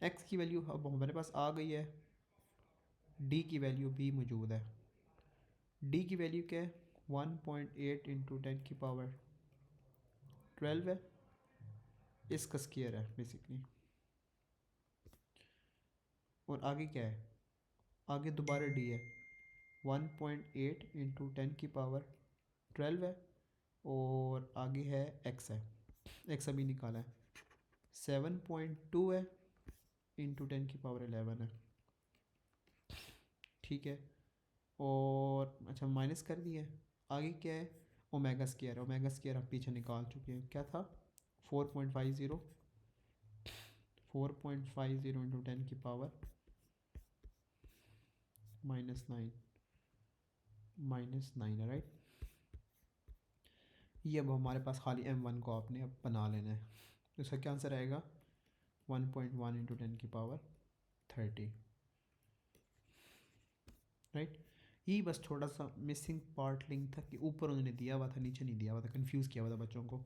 x की वैल्यू अब हमारे पास आ गई है, d की वैल्यू भी मौजूद है। d की वैल्यू क्या है? 1.8 इंटू 10⁻12 है, इसका स्क्वायर है बेसिकली। और आगे क्या है? आगे दोबारा d है, 1.8 इंटू 10⁻12 है, और आगे है x है, x अभी निकाला है, 7.2 है इंटू 10⁻11 है, ठीक है। और अच्छा, माइनस कर दिया। आगे क्या है? Omega square. ओमेगा स्क्वायर आप पीछे निकाल चुके हैं, क्या था? 4.50 इंटू 10⁻−9 है, राइट। ये अब हमारे पास खाली m1 को आपने अब बना लेना है, तो इसका क्या आंसर आएगा? 1.1 इंटू 10⁻30, राइट। यही बस थोड़ा सा मिसिंग पार्ट लिंक था कि ऊपर उन्होंने दिया हुआ था, नीचे नहीं दिया हुआ था, कंफ्यूज किया हुआ था बच्चों को।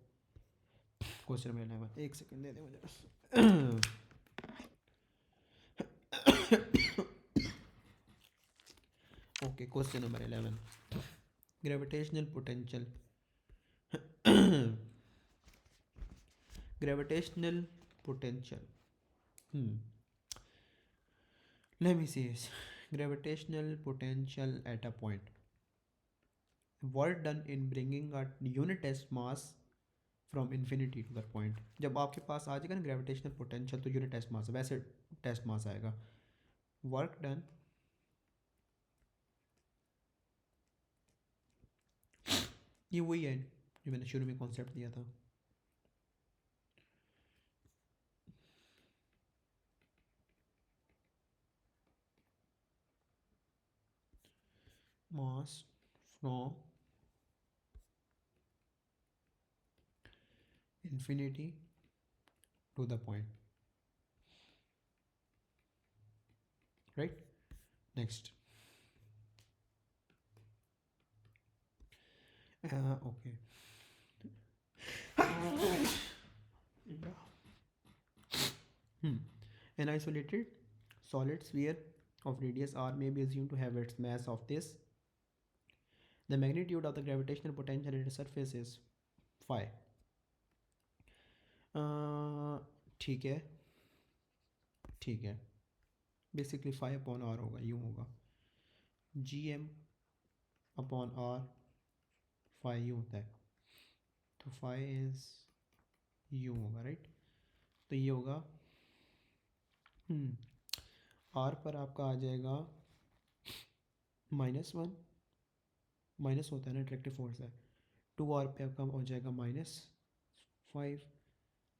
क्वेश्चन नंबर 11, एक सेकंड दे दे मुझे बस। Okay, question number 11, gravitational potential. Gravitational potential, let me see this. Gravitational potential at a point, work done in bringing a unit test mass from infinity to that point. जब आपके पास आ जाएगा ना gravitational potential, तो unit test मास, वैसे test मास आएगा। Work done ये वही है जो मैंने शुरू में कॉन्सेप्ट दिया था। Mass from infinity to the point, right? Next, okay. An isolated solid sphere of radius r may be assumed to have its mass of this. The magnitude of the gravitational potential at the surface is phi. ठीक है, ठीक है। Basically phi upon are होगा, यूँ होगा GM upon are, phi यूँ होता है, तो फाई इज़ यूँ होगा, राइट। तो ये होगा आर पर आपका आ जाएगा -1, माइनस होता है ना, अट्रैक्टिव फोर्स है। 2 आर पे आपका हो जाएगा -5,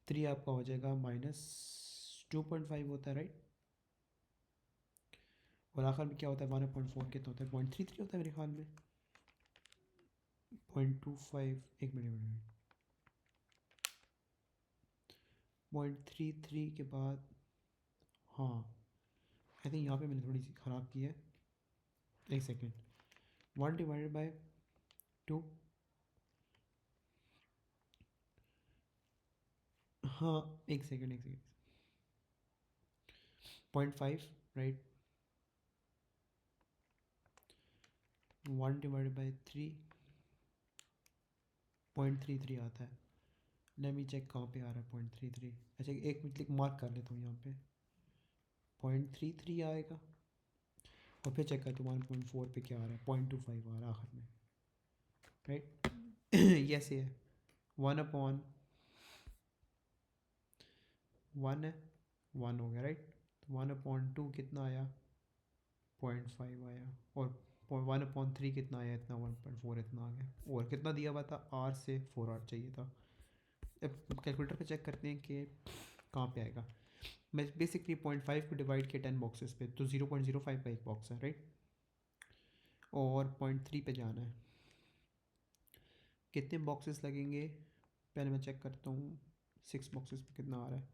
3 आपका हो जाएगा -2.5 होता है, राइट। और आखिर में क्या होता है? 1/4 कितना होता है? 0.33 होता है मेरे ख्याल में, 0.25, एक मिनट, 0.33 के बाद, हाँ आई थिंक यहाँ पे मैंने थोड़ी सी ख़राब की है, एक सेकेंड। 1/2, हाँ एक सेकेंड, 0.5, राइट। 1/3, 0.33 आता है। लेट मी चेक कहाँ पे आ रहा है 0.33। अच्छा, एक मिनट मार्क कर लेता हूँ यहाँ पे, 0.33 आएगा, और फिर चेक करते 1.4 पे क्या आ रहा है, 0.25 आ रहा है आखिर में, राइट। यस ये 1/1 है, 1 हो गया, राइट। 1/2 कितना आया, 0.5 आया, और 1/3 कितना आया, इतना 1.4 इतना आ गया। और कितना दिया हुआ था, आर से 4R चाहिए था। अब कैलकुलेटर पे चेक करते हैं कि कहाँ पे आएगा। बेसिकली 0.5 को डिवाइड किया 10 बॉक्सेस पे, तो 0.05 का एक बॉक्स है, राइट। और 0.3 पे जाना है, कितने बॉक्सेस लगेंगे, पहले मैं चेक करता हूँ। 6 बॉक्सेस पे कितना आ रहा है,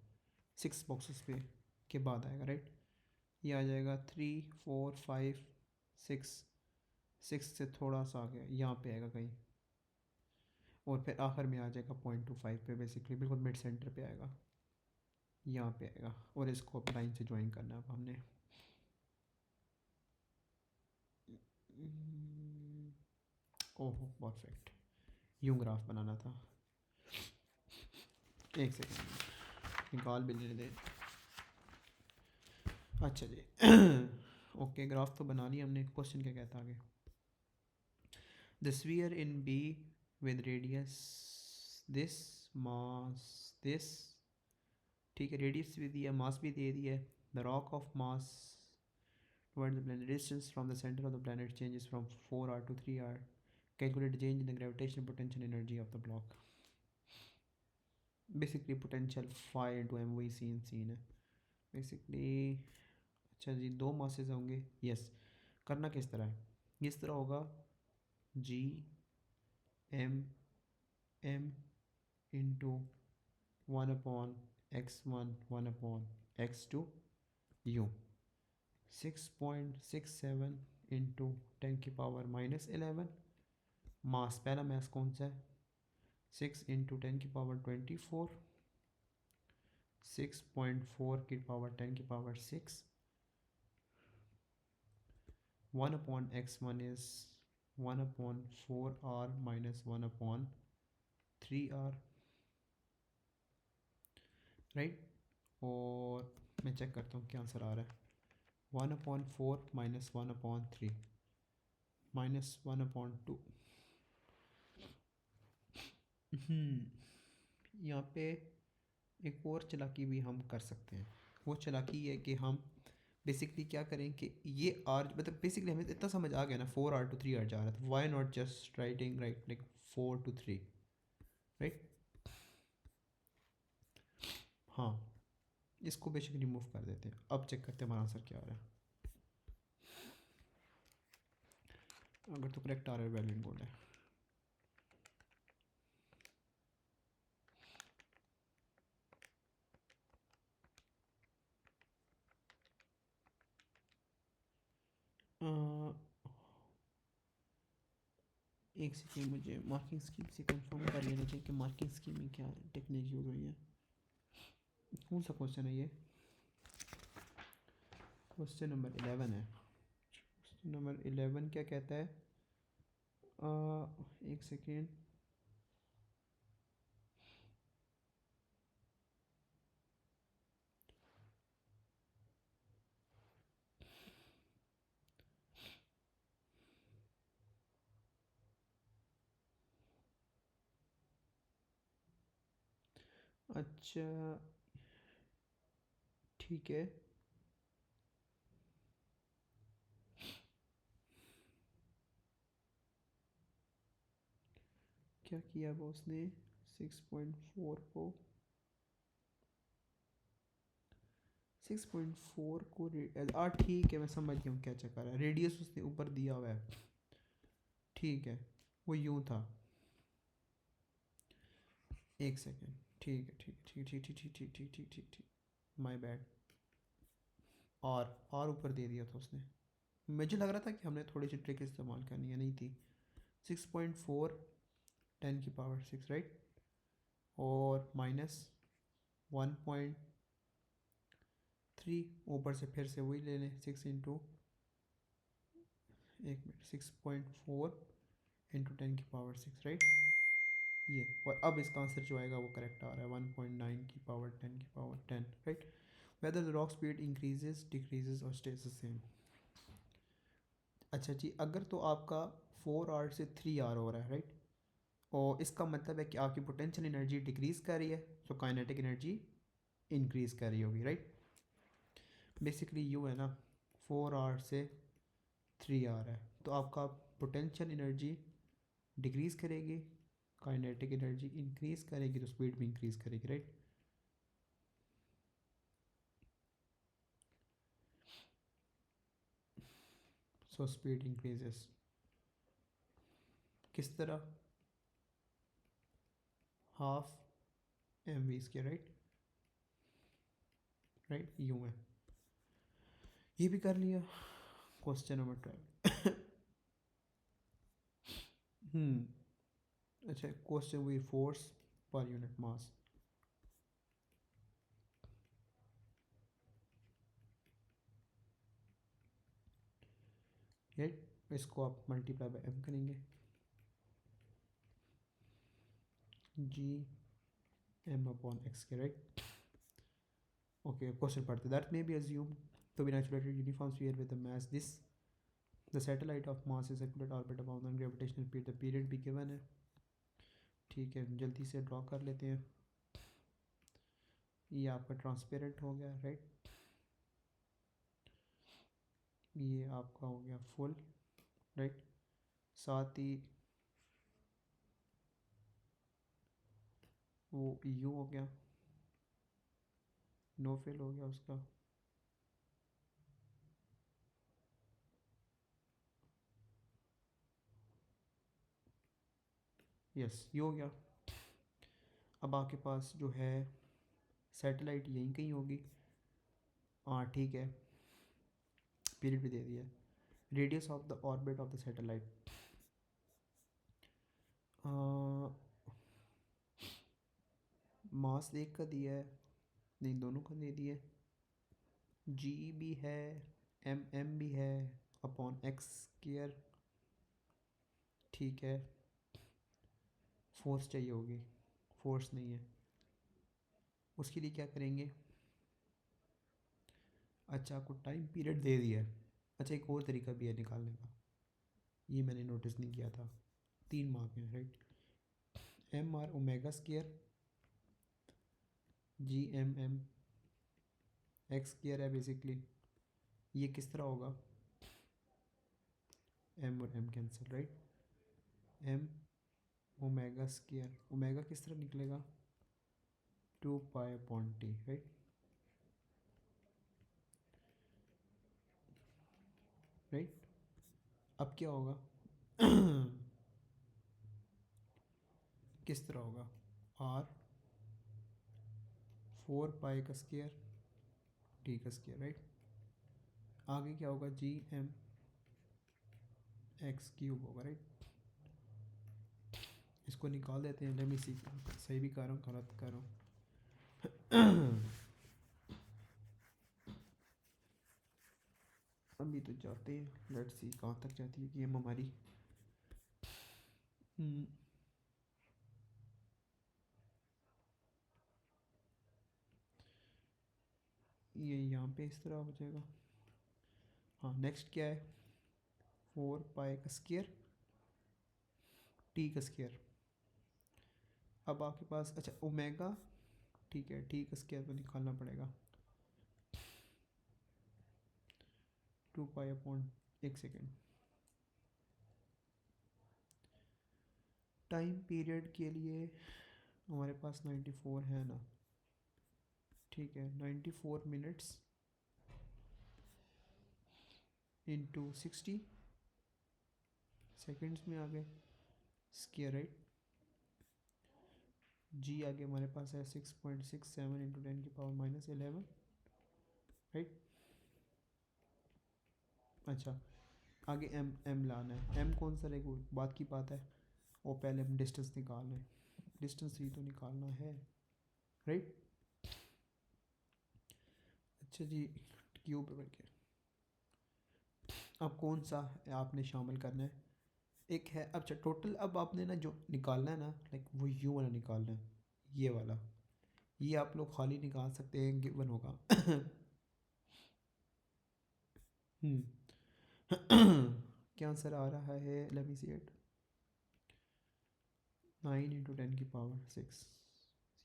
6 बॉक्सेस पे के बाद आएगा, राइट। ये आ जाएगा 3 4 5 6, 6 से थोड़ा सा आ गया, यहाँ पे आएगा कहीं, और फिर आखिर में आ जाएगा 0.25 पे, बेसिकली बिल्कुल मिड सेंटर पे आएगा, यहाँ पे आएगा। और इसको अब लाइन से ज्वाइन करना है अब हमने। ओहो परफेक्ट, यूँ ग्राफ बनाना था। एक सेकेंड निकाल भी लेने दे। अच्छा जी ओके, ग्राफ तो बना लिया हमने। क्वेश्चन क्या कहता है आगे, the sphere in be with radius this mass this, ठीक है, रेडियस भी दिया, मास भी दे दिया। The rock of mass towards the planet, distance from the center of the planet changes from 4R to 3R, calculate the change in the gravitational potential energy of the block। Basically potential phi into M, वही scene है basically. अच्छा जी, 2 masses होंगे, yes. करना किस तरह है, इस तरह होगा, G M M into 1/x1 1/x2 यू, 6.67 इंटू 10⁻⁻11। मास, पहला मास कौन सा है, 6 इंटू 10⁻24, 6.4 की power 10⁻6। 1/x1 is 1/4R minus 1/3R, right. और मैं चेक करता हूँ क्या आंसर आ रहा है, 1/4 माइनस 1/3 माइनस 1/2। यहाँ पे एक और चालाकी भी हम कर सकते हैं। वो चालाकी ये है कि हम बेसिकली क्या करें कि ये आर, मतलब बेसिकली हमें इतना समझ आ गया ना, 4R to 3R जा रहा था, why not just writing right like 4 to 3, right. हाँ, इसको बेसिकली रिमूव कर देते हैं। अब चेक करते हैं हमारा आंसर क्या आ रहा है। अगर तो करेक्ट आ रहा है, वेल एंड गुड है। एक सेकेंड, मुझे मार्किंग स्कीम से कंफर्म कर लेना चाहिए कि मार्किंग स्कीम में क्या टेक्निक यूज़ हुई है। कौन सा क्वेश्चन है ये, क्वेश्चन नंबर 11 है। क्वेश्चन नंबर 11 क्या कहता है, एक सेकेंड, अच्छा ठीक है, क्या किया वो उसने, 6.4 को 6.4 को ठीक है, मैं समझ गया हूँ क्या चक्कर है। रेडियस उसने ऊपर दिया हुआ है, ठीक है, वो यूँ था। एक सेकेंड, ठीक है, ठीक ठीक ठीक ठीक ठीक ठीक ठीक ठीक ठीक, माय बैड। और ऊपर दे दिया था उसने। मुझे लग रहा था कि हमने थोड़ी सी ट्रिक इस्तेमाल करनी है, नहीं थी। 6.4 10⁻6, राइट, और माइनस 1.3, ऊपर से फिर से वही ले लें, 6 इंटू, एक मिनट, 6.4 इंटू 10⁻6, राइट। ये, और अब इसका आंसर जो आएगा वो करेक्ट आ रहा है, 1.9 10⁻10, right. Whether the rock speed increases decreases और स्टेज द सेम। अच्छा जी, अगर तो आपका 4R से 3R हो रहा है, राइट, और इसका मतलब है कि आपकी पोटेंशियल एनर्जी डिक्रीज़ कर रही है, तो काइनेटिक एनर्जी इंक्रीज़ कर रही होगी, राइट। बेसिकली यू है ना 4 आवर से 3 आवर है, तो आपका पोटेंशियल एनर्जी डिक्रीज़ करेगी, काइनेटिक एनर्जी इंक्रीज़ करेगी, तो स्पीड भी इंक्रीज़ करेगी, राइट। सो स्पीड इंक्रीजेस किस तरह, ½ mv square, right, right you में। ये भी कर लिया। Question number 12। अच्छा, क्वेश्चन हुई force per unit mass. Right, इसको आप मल्टीप्लाई बाय एम करेंगे, जी एम अपॉन एक्स के, राइट। ओके, क्वेश्चन पढ़ते, that may be assume to be naturally uniform sphere with a mass this the satellite of mass is circular orbit about the gravitational period, the period भी given है, ठीक है, जल्दी से draw कर लेते हैं। ये आपका ट्रांसपेरेंट हो गया, राइट, ये आपका हो गया फुल, राइट, साथ ही वो यू हो गया, नो फिल हो गया उसका, यस ये हो गया। अब आपके पास जो है सैटेलाइट यहीं कहीं होगी, हाँ ठीक है, पीरियड भी दे दिया, radius of the orbit of the satellite, mass एक का दिया है, नहीं दोनों का दे दिया, जी भी है, एम भी है, अपॉन एक्स स्क्वायर, ठीक है, फोर्स चाहिए होगी, फोर्स नहीं है, उसके लिए क्या करेंगे, अच्छा आपको टाइम पीरियड दे दिया है। अच्छा, एक और तरीका भी है निकालने का, ये मैंने नोटिस नहीं किया था, 3 मार्क में, right, M R omega square G M x square है बेसिकली, ये किस तरह होगा, एम और M cancel, right, M omega square, omega किस तरह निकलेगा, 2 pi upon T, right, right. अब क्या होगा, किस तरह होगा, आर 4 पाई का स्क्वायर टी का स्क्वायर, राइट, आगे क्या होगा, जी एम एक्स क्यूब होगा, राइट। इसको निकाल देते हैं, लेट मी सी, सही भी कर रहा हूँ गलत कर रहा हूँ। अभी तो जाते हैं, लेट्स सी कहाँ तक जाती है गेम हमारी। ये यहाँ पे इस तरह हो जाएगा, हाँ नेक्स्ट क्या है, 4 पाई का स्क्वायर टी का स्क्वायर, अब आपके पास अच्छा ओमेगा, ठीक है, टी का स्क्वायर तो निकालना पड़ेगा, 2 पाई अपॉन, एक सेकेंड, टाइम पीरियड के लिए हमारे पास 94 है ना, ठीक है, 94 मिनट्स इंटू 60 सेकेंड्स में आ गए स्क्वायर, राइट, जी आगे हमारे पास है 6.67 इंटू 10⁻11, राइट। अच्छा, आगे एम एम लाना है, एम कौन सा रहेगा बात की बात है, और पहले हम डिस्टेंस निकाल रहे हैं, डिस्टेंस ही तो निकालना है, राइट। अच्छा जी, क्यूब करके अब कौन सा आपने शामिल करना है, एक है, अच्छा टोटल अब आपने ना जो निकालना है ना, लाइक वो यू वाला निकालना है, ये वाला, ये आप लोग खाली निकाल सकते हैं, गिवन होगा। क्या आंसर आ रहा है, let me see it, 9 into 10⁻6,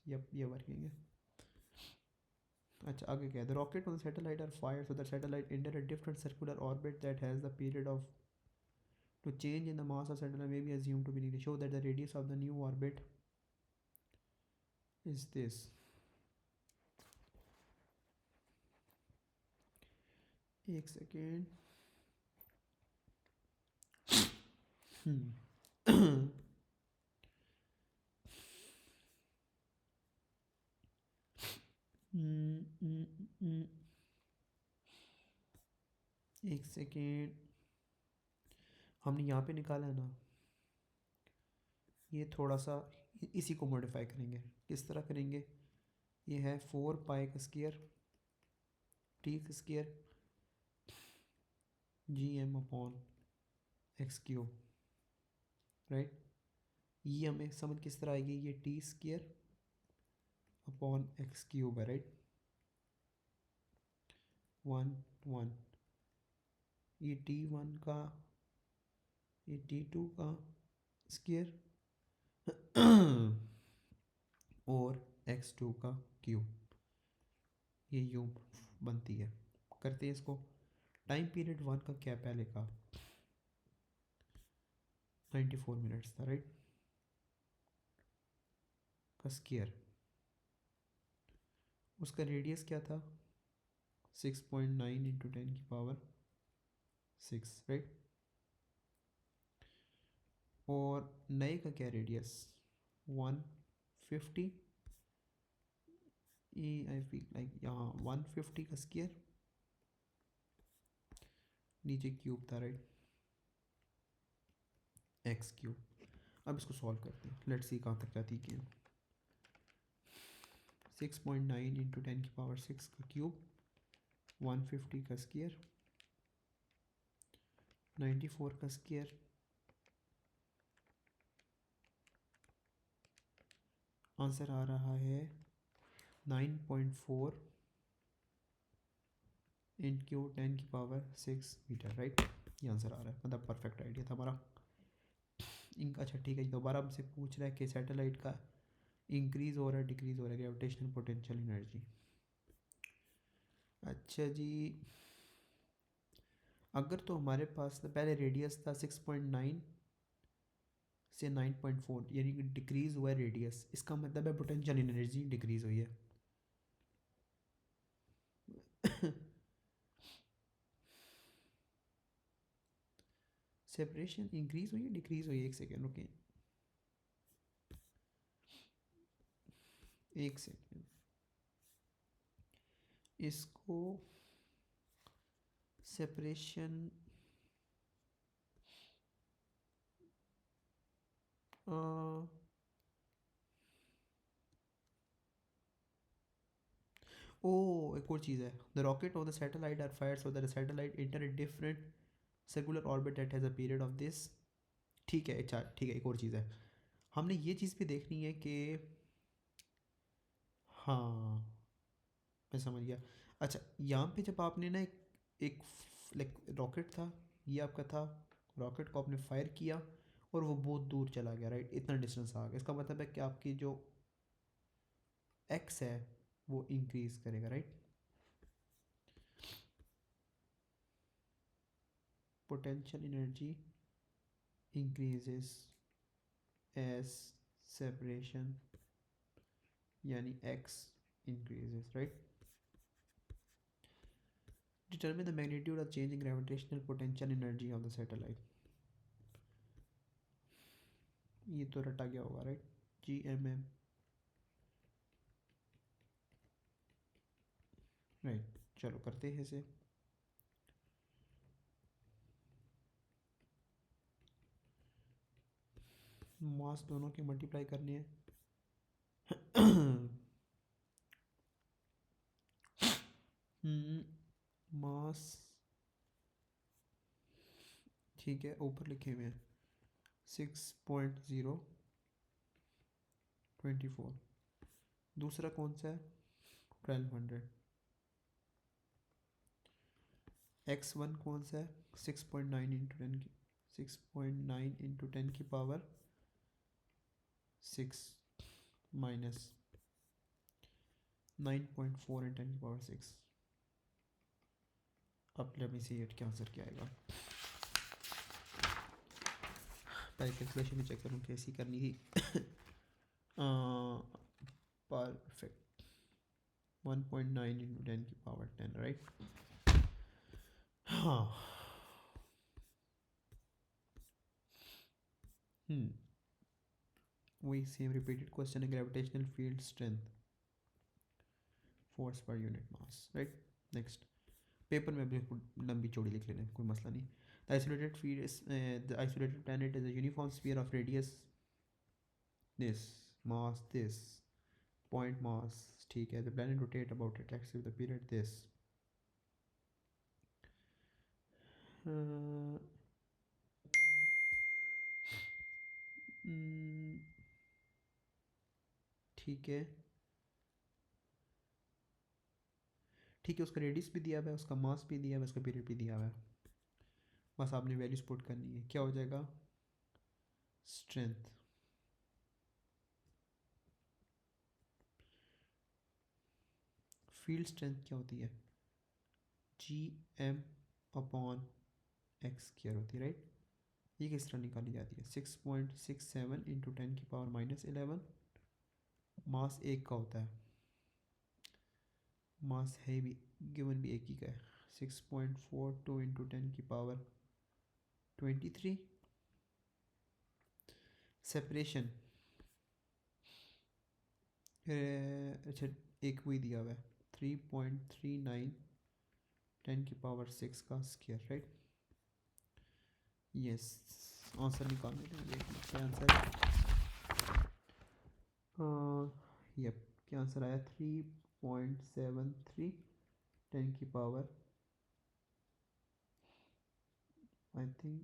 yup ये वर्किंग है। अच्छा आगे क्या है, the rocket on satellite are fire so the satellite enter a different circular orbit that has the period of to change in the mass of satellite may be assumed to be needed. Show that the radius of the new orbit is this. एक second एक second हमने यहाँ पे निकाला है ना, ये थोड़ा सा इसी को मॉडिफाई करेंगे. किस तरह करेंगे, ये है 4 पाई का स्क्वायर टी का square G M upon x cube, right. ये हमें समझ किस तरह आएगी, ये T square upon x cube है, राइट. 1 ये T1 का, ये T2 का स्क्वायर और x2 का क्यूब, ये यूं बनती है. करते हैं इसको. टाइम पीरियड 1 का क्या पहले का 94 मिनट्स था, राइट. का स्क्वायर, उसका रेडियस क्या था 6.9 इंटू 10 की पावर 6, राइट. और नए का क्या radius 150, E I feel like यहाँ 150 का स्क्वायर नीचे क्यूब था, राइट. X cube. अब इसको सॉल्व करते हैं, लेट्स सी कहाँ तक जाती है. 6.9 इंटू 10 की पावर 6 का क्यूब 150 का स्क्वायर 94 का स्क्वायर आंसर आ रहा है 9.4 इंटू 10 की पावर 6 मीटर, राइट. ये आंसर आ रहा है, मतलब परफेक्ट आइडिया था हमारा. अच्छा ठीक है, दोबारा हमसे पूछ रहा है कि सैटेलाइट का इंक्रीज़ हो रहा है डिक्रीज़ हो रहा है ग्रेविटेशनल पोटेंशियल एनर्जी. अच्छा जी, अगर तो हमारे पास पहले रेडियस था 6.9 से 9.4, यानी कि डिक्रीज़ हुआ है रेडियस, इसका मतलब है पोटेंशियल एनर्जी डिक्रीज़ हुई है. सेपरेशन इंक्रीज़ हुई है डिक्रीज़ हुई है, एक सेकेंड ओके, एक सेकेंड. इसको सेपरेशन ओ एक और चीज़ है, the rocket of the satellite are fire so that the satellite enter a different circular orbit that has a period of this. ठीक है, अच्छा ठीक है, एक और चीज़ है, हमने ये चीज़ भी देखनी है कि हाँ मैं समझ गया. अच्छा यहाँ पे जब आपने ना एक लाइक रॉकेट था, ये आपका था, रॉकेट को आपने फायर किया और वो बहुत दूर चला गया, राइट. इतना डिस्टेंस आ गया, इसका मतलब है कि आपकी जो एक्स है वो इंक्रीज़ करेगा, right. Potential energy increases as separation, यानी X increases, right. Determine the magnitude of change in gravitational potential energy of the satellite. ये तो रटा गया होगा, राइट. GMM, right. चलो करते हैं इसे. मास दोनों के मल्टीप्लाई करने हैं. मास ठीक है, ऊपर लिखे हुए हैं 6.024. दूसरा कौन सा है 1200. x1 कौन सा है 6.9 इंटू 10 की 6.9 इंटू 10 की पावर 6 माइनस 9.4 and 10 की पावर 6. अब लेट मी सी इट क्या आंसर क्या आएगा. पहले कैलकुलेशन भी चेक करूँ कैसी करनी थी. परफेक्ट. 1.9 इंटू 10 की पावर 10 राइट. हाँ. वही सेम रिपीटेड क्वेश्चन है. Gravitational field strength force per unit mass right. Next paper में बिल्कुल लंबी चौड़ी लिख लेना कोई मसला नहीं. The isolated field is the isolated planet is a uniform sphere of radius this mass this point mass. ठीक है. The planet rotate about it axis the period this. ठीक है. ठीक है. उसका रेडियस भी दिया हुआ है, उसका मास भी दिया हुआ है, उसका पीरियड भी दिया हुआ है. बस आपने वैल्यूज पुट करनी है. क्या हो जाएगा. स्ट्रेंथ फील्ड स्ट्रेंथ क्या होती है. G M upon x square होती है राइट. ये किस तरह निकाली जाती है. 6.67 इंटू 10 की पावर -11. मास एक का होता है. मास है भी गिवन भी एक ही का है. 6.42 इंटू 10 की पावर 23. सेपरेशन अच्छा एक वही दिया हुआ है 3.39 10 की पावर 6 का स्क्वायर राइट. यस. आंसर निकालने देंगे. क्या आंसर है. यप. क्या आंसर आया. 3.73 10 की पावर आई थिंक.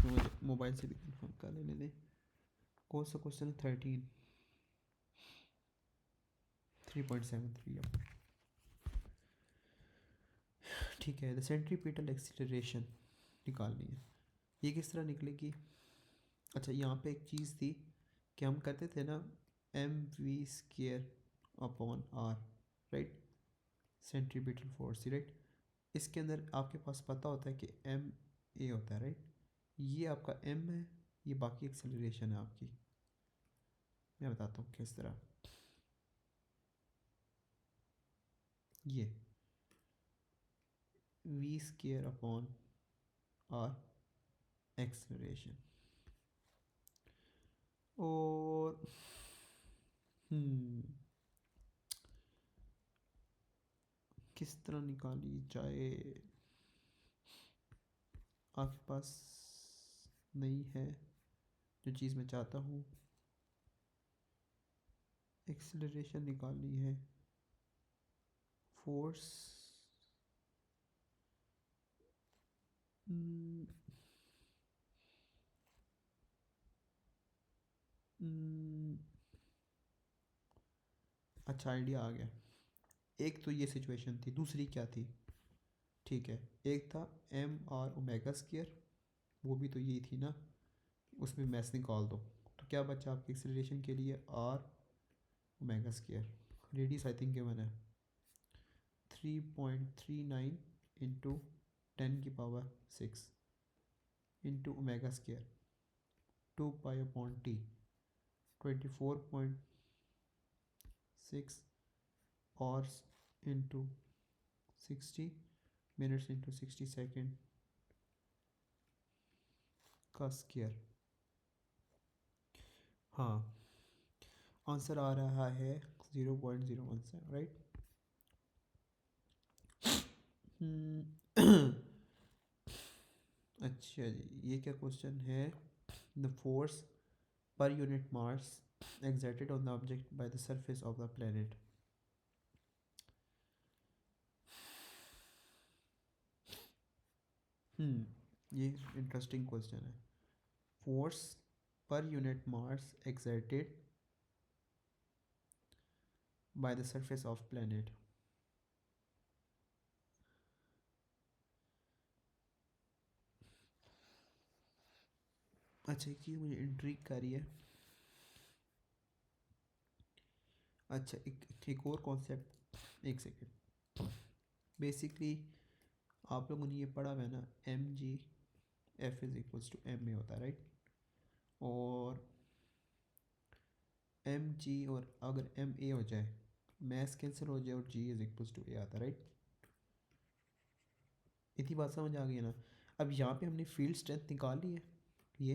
मुझे मोबाइल से भी कंफर्म कर लेने दें. कौन सा क्वेश्चन है. 3.73. ठीक है. द सेंट्रीपिटल एक्सीलरेशन निकालनी है. ये किस तरह निकलेगी. अच्छा यहाँ पे एक चीज़ थी कि हम कहते थे ना mv² upon R right. Centripetal force right. इसके अंदर आपके पास पता होता है कि एम ए होता है राइट. ये आपका एम है. ये बाकी एक्सेलरेशन है आपकी. मैं बताता हूँ किस तरह. ये v² अपॉन आर एक्सेलरेशन. और किस तरह निकाली जाए. आपके पास नहीं है जो चीज़ मैं चाहता हूँ. एक्सेलरेशन निकालनी है. फोर्स अच्छा आइडिया आ गया. एक तो ये सिचुएशन थी. दूसरी क्या थी. ठीक है. एक था एम आर ओमेगा स्क्वायर. वो भी तो यही थी ना. उसमें मैथ निकाल दो तो क्या बचा आपकी एक्सेलरेशन के लिए. R omega square. Radius I think given है 3.39 इंटू 10 की power 6 into omega square 2 pi upon T. 24.6 hours into 60 minutes into 60 second का स्क्वायर. हाँ. आंसर आ रहा है 0.017 राइट. अच्छा जी. ये क्या क्वेश्चन है. The force per unit mass exerted on the object by the surface of the planet. ये इंटरेस्टिंग क्वेश्चन है. Force per unit mass exerted by the surface of planet. अच्छा ये मुझे इंट्रिग कर रही है. अच्छा, एक और कॉन्सेप्ट, एक सेकेंड। बेसिकली आप लोगों ने ये पढ़ा हुआ है ना, M G F is equals to M A होता है, राइट? और एम जी, और अगर एम ए हो जाए, मैथ्स कैंसिल हो जाए और जी इज़ इक्वल्स टू ए आता है, राइट? इतनी बात समझ आ गई है ना? अब यहाँ पे हमने फील्ड स्ट्रेंथ निकाल ली है, ये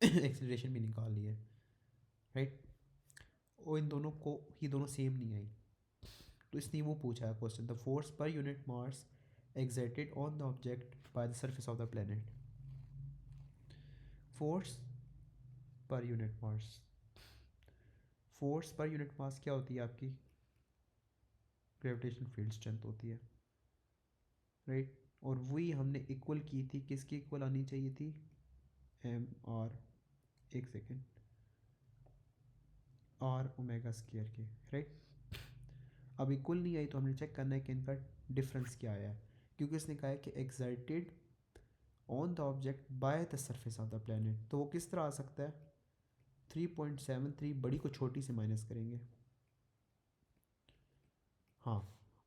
एक्सेलरेशन भी निकाल ली है, राइट? और इन दोनों को, ये दोनों सेम नहीं आई, तो इसने वो पूछा है question, the force per unit mass exerted on the object by the surface of the planet. Force per unit mass, force per unit mass क्या होती है आपकी? ग्रेविटेशन फील्ड स्ट्रेंथ होती है, राइट? और वही हमने इक्वल की थी, किसकी इक्वल आनी चाहिए थी? एम आर, एक सेकेंड, आर ओमेगा स्क्वायर की, राइट? अब इक्वल नहीं आई तो हमने चेक करना है कि इनका डिफरेंस क्या आया है, क्योंकि इसने कहा है कि excited on the object by the surface of the planet, तो वो किस तरह आ सकता है? 3.73, बड़ी को छोटी से माइनस करेंगे, हाँ,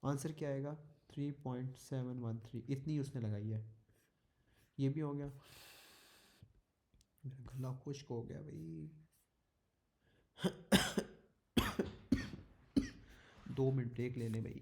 आंसर क्या आएगा? 3.713, इतनी उसने लगाई है। ये भी हो गया, मेरा गला खुश्क हो गया भाई। 2 मिनट ब्रेक ले लें भाई।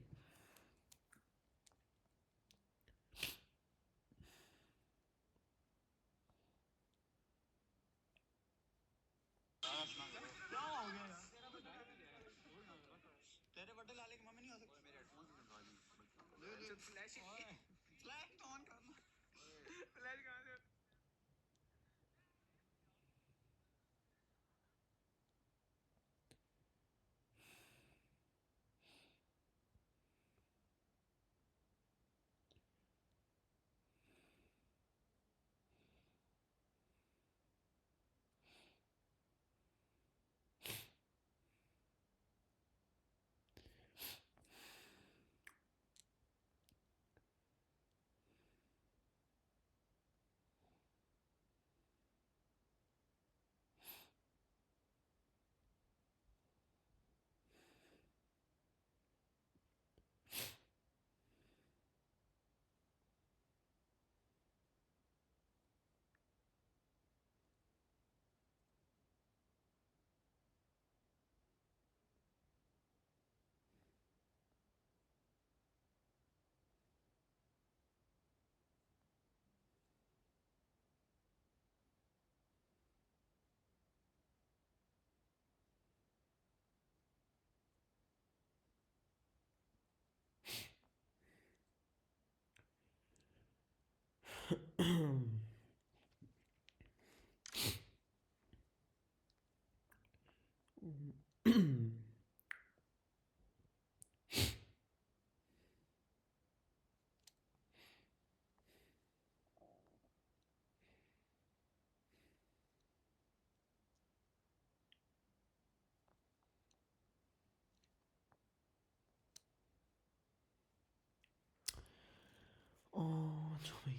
जो भाई,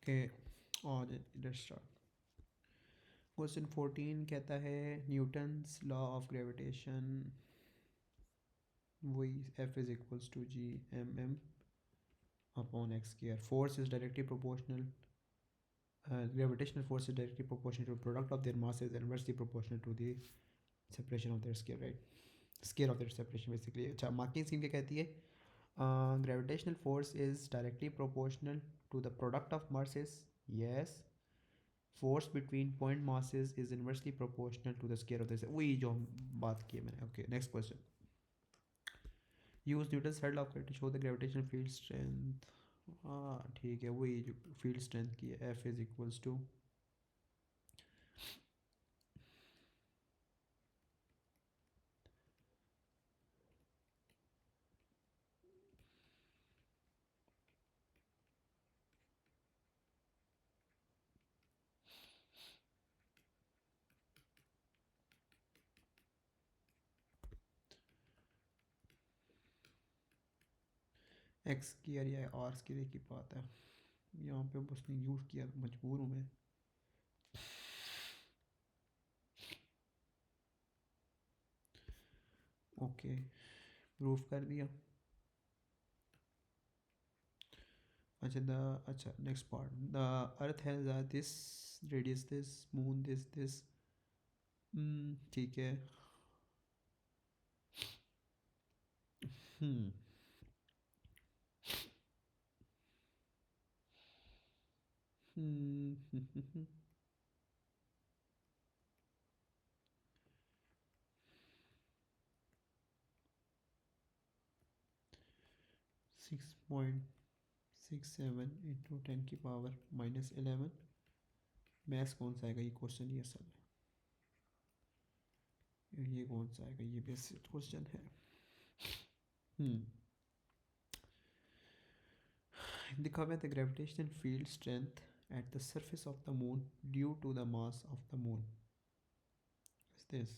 ओके, और इधर स्टार्ट। क्वेश्चन 14 कहता है न्यूटन्स लॉ ऑफ ग्रेविटेशन, वही F is equals to G M M upon x square, force is directly proportional, gravitational force is directly proportional to the product of their masses and inversely proportional to the separation of their scale, right? Scale of their separation basically. अच्छा, marking scheme क्या कहती है? Gravitational force is directly proportional to the product of masses, yes. Force between point masses is inversely proportional to the scale of the, वही जो हम बात की है मैंने। Okay, next question. Use Newton's third law to show the gravitational field strength. हाँ ठीक है, वही जो फील्ड स्ट्रेंथ की है, F is equals to, x की एरिया आर की की बात है। यहाँ पे उसने यूज़ किया, मजबूर हूँ मैं। ओके, प्रूफ कर दिया। अच्छा next part, the earth has this radius, this moon this. ठीक है। हम्म 6.67 इंटू 10⁻⁻11। मैथ्स कौन सा आएगा ये क्वेश्चन, ये असल में ये कौन सा आएगा, ये बेसिक क्वेश्चन है। हम्म दिखा हुआ the gravitational field strength at the surface of the moon due to the mass of the moon is this.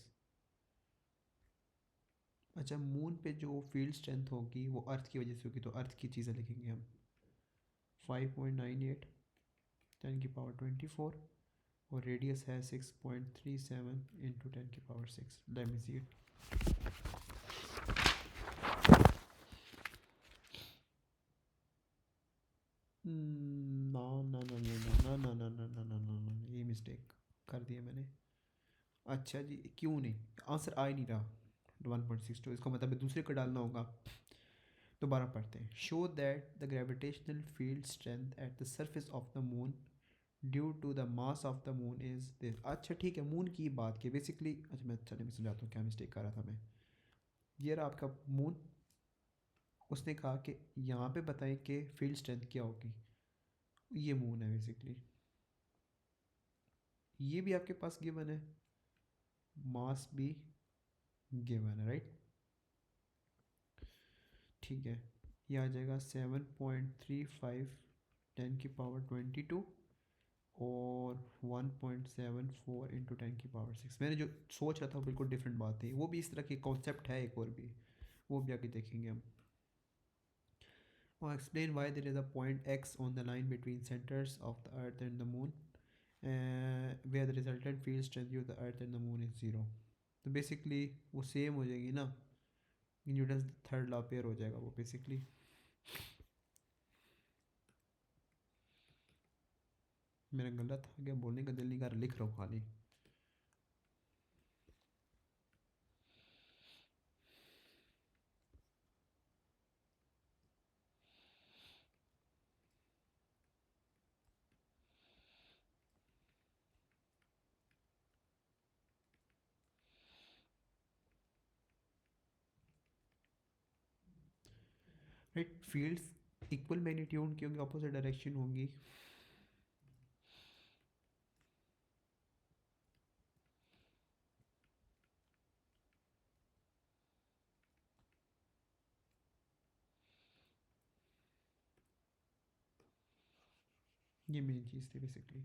अच्छा, मून पे जो फील्ड स्ट्रेंथ होगी वो अर्थ की वजह से होगी, तो अर्थ की चीज़ें लिखेंगे हम। 5.98 10⁻24, और रेडियस है 6.37 into 10⁻6। Late me see it. ना ना ना ना ना ना ना ना ना ना ना ना, ये मिस्टेक कर दिया मैंने। अच्छा जी, क्यों नहीं, आंसर आ ही नहीं रहा 1.62, इसका मतलब दूसरे को डालना होगा। दोबारा पढ़ते हैं। Show that the gravitational field strength at the surface of the moon due to the mass of the moon is this. अच्छा ठीक है, मून की बात की बेसिकली। अच्छा मैं चलिए मैं समझाता हूँ क्या मिस्टेक कर रहा था मैं। ये रहा आपका मून। उसने कहा कि यहाँ पे बताएं कि फील्ड स्ट्रेंथ क्या होगी। ये मून है बेसिकली। ये भी आपके पास गिवन है, मास भी गिवन है, राइट। ठीक है, ये आ जाएगा 7.35 10⁻22 और 1.74 इंटू 10⁻6। मैंने जो सोच रहा था वो बिल्कुल डिफरेंट बात है, वो भी इस तरह की कॉन्सेप्ट है एक और भी, वो भी आगे देखेंगे हम। और explain why there is a point X on the line between centres of the earth and the moon where the resultant field strength of the earth and the moon is zero. तो basically वो same हो जाएगी ना, Newton third law pair हो जाएगा वो basically. मेरा गलत आ गया, बोलने का दिल नहीं कर, लिख रहा हूँ खाली। राइट, फील्ड्स इक्वल मैग्नीट्यूड की होंगी, अपोजिट डायरेक्शन होंगी। ये मेन चीज़ थी बेसिकली,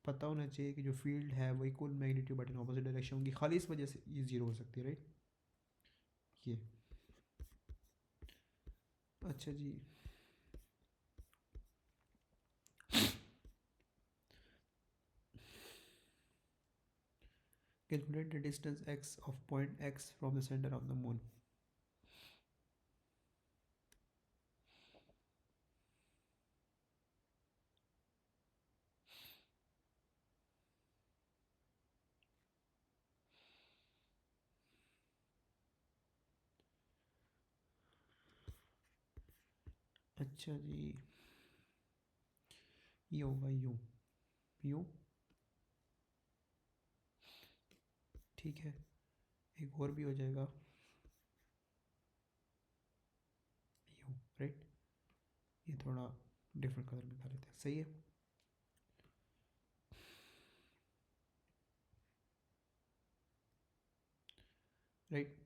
पता होना चाहिए कि जो फील्ड है वो equal magnitude but in opposite direction होंगी, खाली इस वजह से ये जीरो हो सकती है, राइट। ये अच्छा जी, calculate the distance x of point x from the center of the moon। अच्छा जी, ये होगा यू, यू। ठीक है, एक और भी हो जाएगा यू, राइट। ये थोड़ा डिफरेंट कलर में कर लेते हैं, सही है। Right,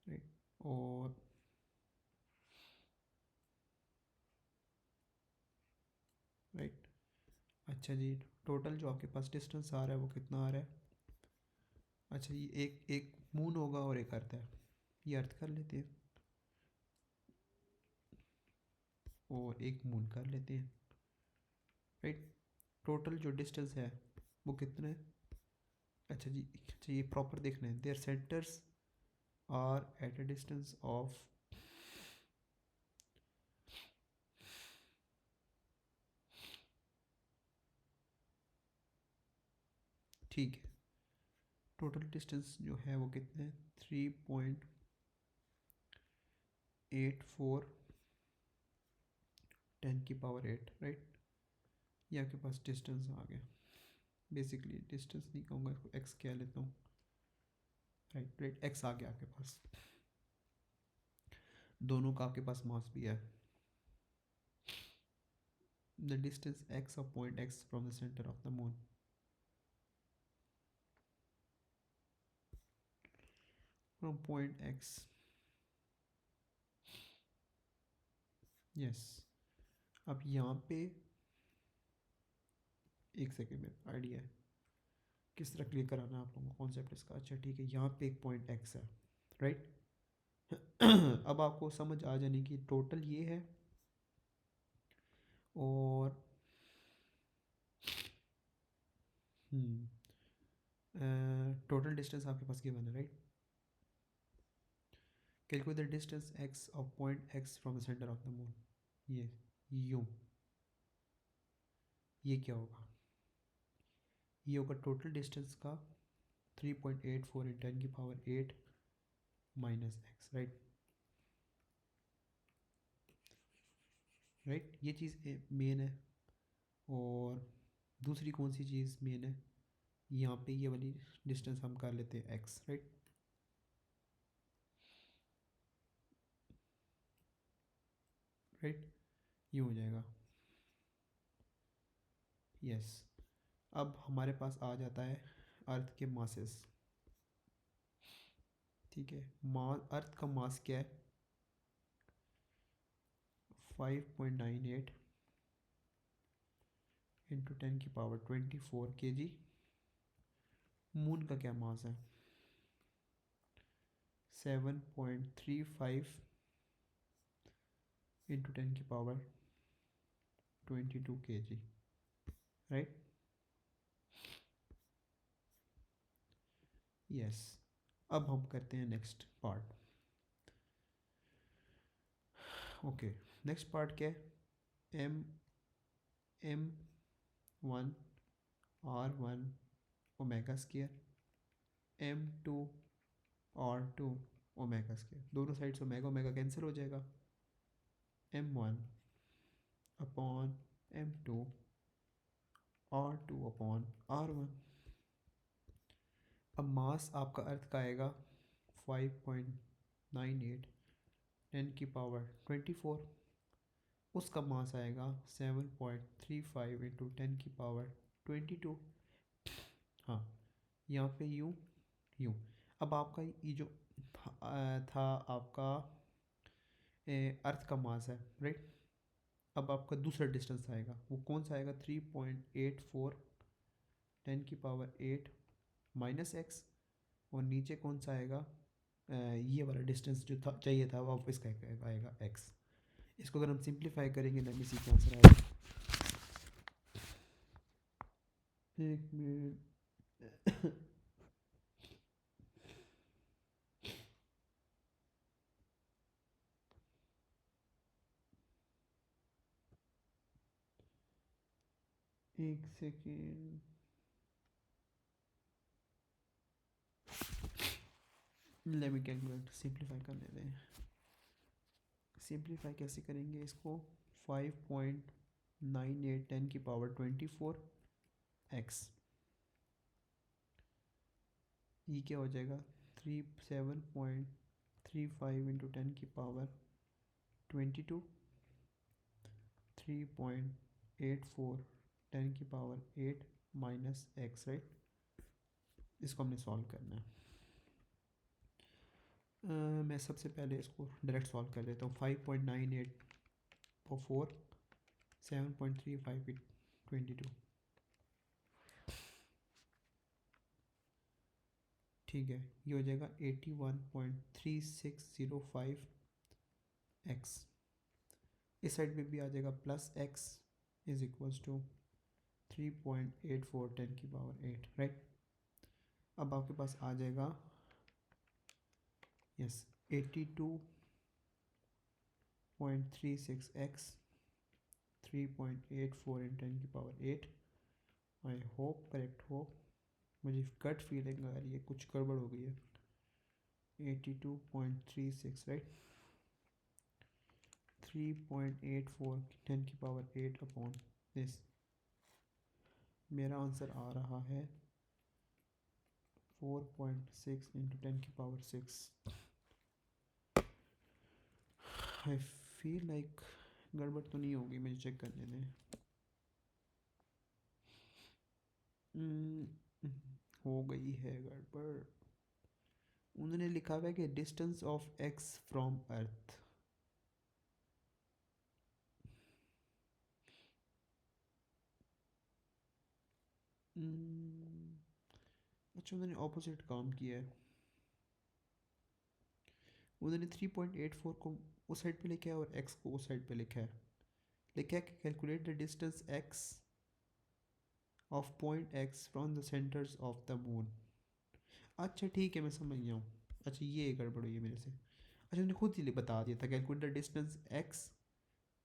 right. और राइट, अच्छा जी, टोटल जो आपके पास डिस्टेंस आ रहा है वो कितना आ रहा है। अच्छा, ये एक एक मून होगा और एक अर्थ है, ये अर्थ कर लेते हैं और एक मून कर लेते हैं, राइट। टोटल जो डिस्टेंस है वो कितना है? अच्छा जी, अच्छा ये प्रॉपर देखना है। Their centres are at a distance of, ठीक है, टोटल डिस्टेंस जो है वो कितना है? 3.84 10⁸, राइट। ये आपके पास डिस्टेंस आ गया। बेसिकली डिस्टेंस नहीं कहूँगा इसको, एक्स कह लेता हूँ, राइट राइट, एक्स आ गया आपके पास। दोनों का आपके पास मास भी है। The distance x of point x from the centre of the moon, from point x, yes. अब यहाँ पे एक सेकेंड में आइडिया है किस तरह क्लियर कराना है आप लोगों को कॉन्सेप्ट इसका। अच्छा ठीक है, यहाँ पे एक पॉइंट एक्स है, राइट। अब आपको समझ आ जाने की टोटल ये है और टोटल डिस्टेंस आपके पास गिवन है, right. Calculate the distance x of point x from the centre of the moon, ये यूँ, ये क्या होगा? ये होगा टोटल डिस्टेंस का 3.84 × 10⁸ माइनस एक्स, राइट राइट। ये चीज़ मेन है। और दूसरी कौन सी चीज़ मेन है? यहाँ पे ये वाली डिस्टेंस हम कर लेते हैं एक्स, राइट। राइट, ये हो जाएगा, यस। अब हमारे पास आ जाता है अर्थ के मासेस, ठीक है। अर्थ का मास क्या है? 5.98 इंटू 10⁻24 kg। मून का क्या मास है? 7.35 इंटू 10⁻22 kg, राइट, यस। अब हम करते हैं next part. Okay, next part क्या है? M1 R1 omega square, M2 R2 omega square. दोनों साइड से ओमेगा ओमेगा कैंसिल हो जाएगा। M1/M2 R2/R1। अब मास आपका अर्थ का आएगा 5.98 10⁻24। उसका मास आएगा 7.35 इंटू 10⁻22। हाँ, यहाँ पे यूँ यूँ। अब आपका ये जो था आपका अर्थ का मास है, राइट। अब आपका दूसरा डिस्टेंस आएगा, वो कौन सा आएगा? 3.84 10⁸ माइनस एक्स। और नीचे कौन सा आएगा? ये वाला डिस्टेंस जो था चाहिए था वो इसका आएगा एक्स। इसको अगर हम सिंप्लीफाई करेंगे लेट मी सी क्या आंसर आएगा। एक मिनट। एक second, let me calculate, simplify करने दें। सिंप्लीफाई कैसे करेंगे इसको? 5.98 10⁻24 एक्स, ये क्या हो जाएगा? 7.35 इंटू 10⁻22, 3.84 10⁸ माइनस एक्स, राइट। इसको हमने सॉल्व करना है। मैं सबसे पहले इसको डायरेक्ट सॉल्व कर लेता हूँ। 5.98/4 7.35 22, ठीक है, ये हो जाएगा 81.3605 एक्स। इस साइड पे भी आ जाएगा plus x is equals to 3.84 10 की पावर 8, राइट। अब आपके पास आ जाएगा यस 82.36x 3.84 इन 10 की पावर 8। आई होप करेक्ट हो, मुझे गट फीलिंग आ रही है कुछ गड़बड़ हो गई है। 82.36 राइट, 3.84 10 की पावर 8 अपॉन दिस। मेरा आंसर आ रहा है 4.6 इंटू 10 की पावर 6। आई फील लाइक गड़बड़ तो नहीं होगी, मुझे चेक करने दें। हो गई है गड़बड़। उन्होंने लिखा हुआ है कि डिस्टेंस ऑफ एक्स फ्रॉम अर्थ। अच्छा, उन्होंने ऑपोजिट काम किया है। उन्होंने 3.84 को उस साइड पे लिखा है और एक्स को उस साइड पे लिखा है। लिखा है कि calculate the distance x of point x from the centres of the moon. अच्छा ठीक है, मैं समझ गया हूँ। अच्छा ये गड़बड़ हुई है मेरे से। अच्छा उन्होंने खुद ही बता दिया था calculate the distance x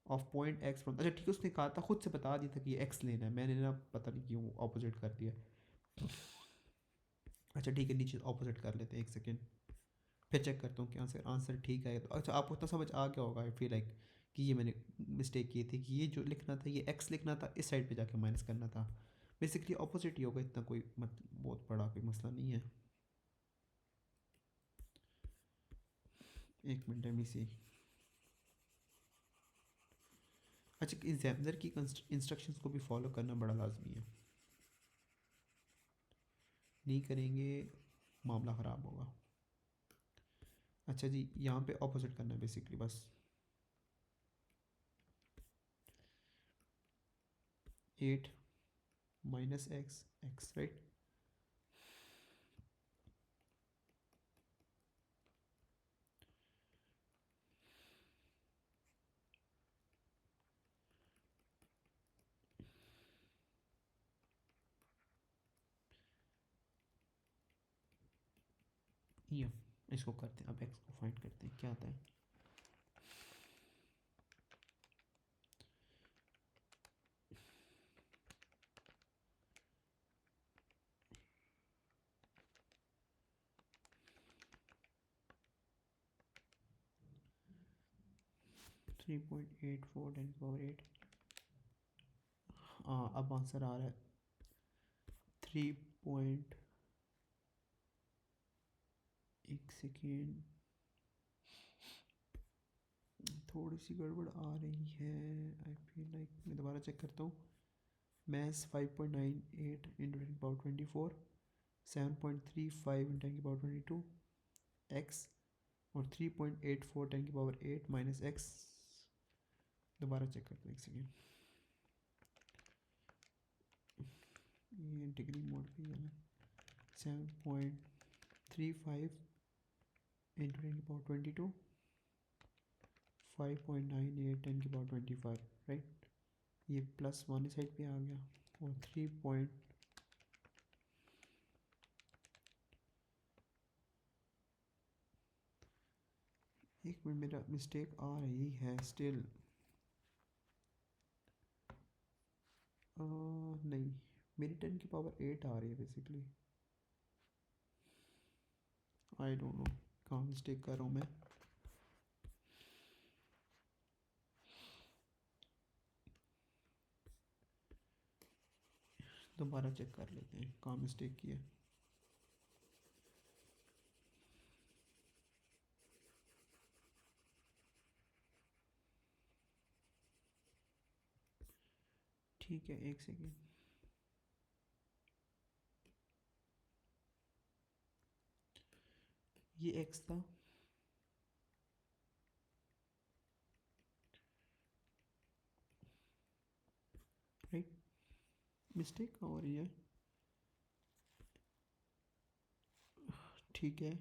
of point x from. अच्छा ठीक है, उसने कहा था खुद से बता दिया था कि ये एक्स लेना है, मैंने ना पता नहीं क्यों ऑपोजिट कर दिया। अच्छा ठीक है, नीचे ऑपोजिट कर लेते हैं, एक सेकेंड फिर चेक करता हूँ कि आंसर आंसर ठीक है। तो अच्छा आपको तो समझ आ गया होगा आई फील लाइक कि ये मैंने मिस्टेक की थी कि ये जो लिखना था ये एक्स लिखना था, इस साइड पे जाके माइनस करना था। बेसिकली ऑपोजिट ही होगा, इतना कोई बहुत बड़ा कोई मसला नहीं है। एक मिनट में सी। अच्छा एग्जामिनर की इंस्ट्रक्शंस को भी फॉलो करना बड़ा लाजमी है, नहीं करेंगे मामला ख़राब होगा। अच्छा जी, यहाँ पे ऑपोजिट करना है बेसिकली बस। 8 माइनस एक्स एक्स राइट। ये इसको करते हैं, अब एक्स को फाइंड करते हैं क्या आता है। 3.84 10 पावर 8। हाँ अब आंसर आ रहा है 3 एक सेकेंड, थोड़ी सी गड़बड़ आ रही है। आई फील लाइक मैं दोबारा चेक करता हूँ। मैथ्स 5.98 इंटू 10 की पावर 24, 7.35 इंटू 10 की पावर 22 एक्स और 3.84 10 की पावर 8 माइनस एक्स। दोबारा चेक करते हैं एक सेकेंड, ये डिग्री मोड पे है ना। 7.35 इंटू 10 की पावर 22, 5.98 10 की पावर 25 राइट। ये प्लस वन साइड पे आ गया और 3 पॉइंट एक मिनट, मेरा मिस्टेक आ रही है स्टिल। नहीं, मेरी 10 की पावर 8 आ रही है बेसिकली। आई डोंट नो कहाँ मिस्टेक कर रहा हूँ मैं। दोबारा चेक कर लेते हैं कहाँ मिस्टेक की है। ठीक है एक सेकेंड। ये एक्स था, राइट। मिस्टेक कहाँ हो रही है। ठीक है।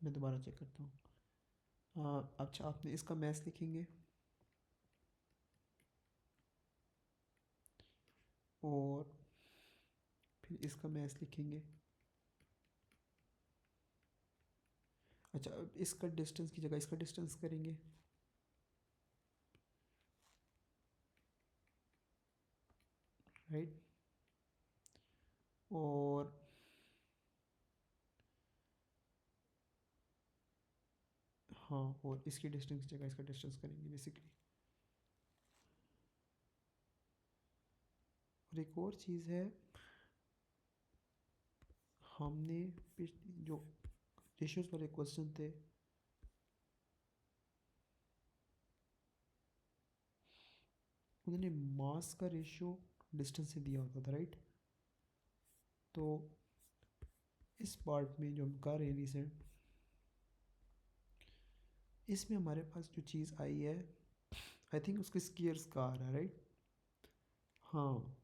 मैं दोबारा चेक करता हूँ। अच्छा, आपने इसका मैथ्स लिखेंगे और फिर इसका मैथ्स लिखेंगे। अच्छा, अब इसका डिस्टेंस की जगह इसका डिस्टेंस करेंगे। राइट। और हाँ, और इसकी डिस्टेंस की जगह इसका डिस्टेंस करेंगे बेसिकली। और एक और चीज़ है, हमने जो रेशियोज वाले क्वेश्चन थे उन्होंने मास का रेशियो डिस्टेंस से दिया होता था, राइट। तो इस पार्ट में जो हम कर रहे हैं रिसेंट, इसमें हमारे पास जो चीज़ आई है, आई थिंक उसके स्केयर्स का आ रहा है, राइट। हाँ,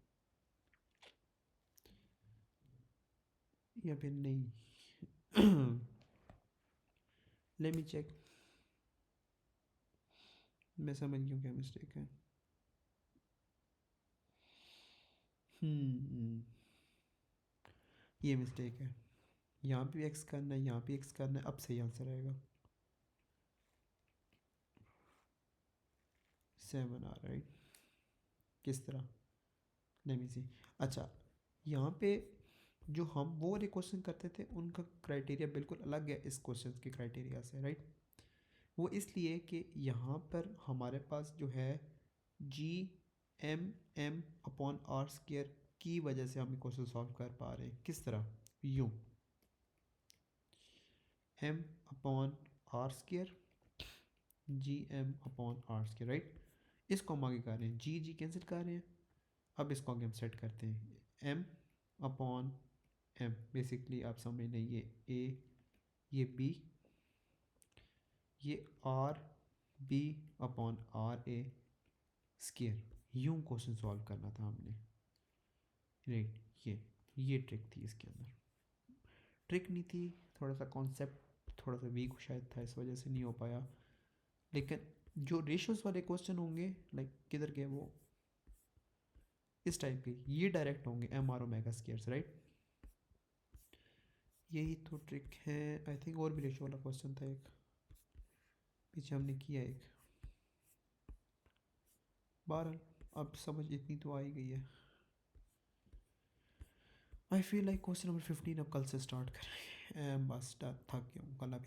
या फिर नहीं। Let me check. मैं समझ गया क्या मिस्टेक है। हम्म ये मिस्टेक है। यहाँ पे एक्स करना है, यहाँ पे एक्स करना है, अब सही आंसर आएगा। 7 आ रहा है। किस तरह? लेट मी सी। अच्छा, यहाँ पे जो हम वो वाले क्वेश्चन करते थे उनका क्राइटेरिया बिल्कुल अलग है इस क्वेश्चन के क्राइटेरिया से, राइट। वो इसलिए कि यहाँ पर हमारे पास जो है G M M upon R square की वजह से हम क्वेश्चन सॉल्व कर पा रहे हैं। किस तरह? यूँ, M upon R square G M upon R square, right. इसको हम आगे कर रहे हैं, जी जी कैंसिल कर रहे हैं। अब इसको आगे हम सेट करते हैं, एम अपॉन एम, बेसिकली आप समझ लें ये ए, ये बी, ये R B upon R A square. यूँ क्वेश्चन सॉल्व करना था हमने, राइट। ये ट्रिक थी इसके अंदर। ट्रिक नहीं थी, थोड़ा सा कॉन्सेप्ट थोड़ा सा वीक शायद था, इस वजह से नहीं हो पाया। लेकिन जो रेशियोज वाले क्वेश्चन होंगे, लाइक किधर के वो इस टाइप के, ये डायरेक्ट होंगे M R omega squares, right. यही तो ट्रिक है। आई थिंक और भी रेशियो वाला क्वेश्चन था एक, पीछे हमने किया एक। 12, अब समझ इतनी तो आ ही गई है। I feel like question number 15 अब कल से स्टार्ट करेंगे। बस थक गया हूँ, कल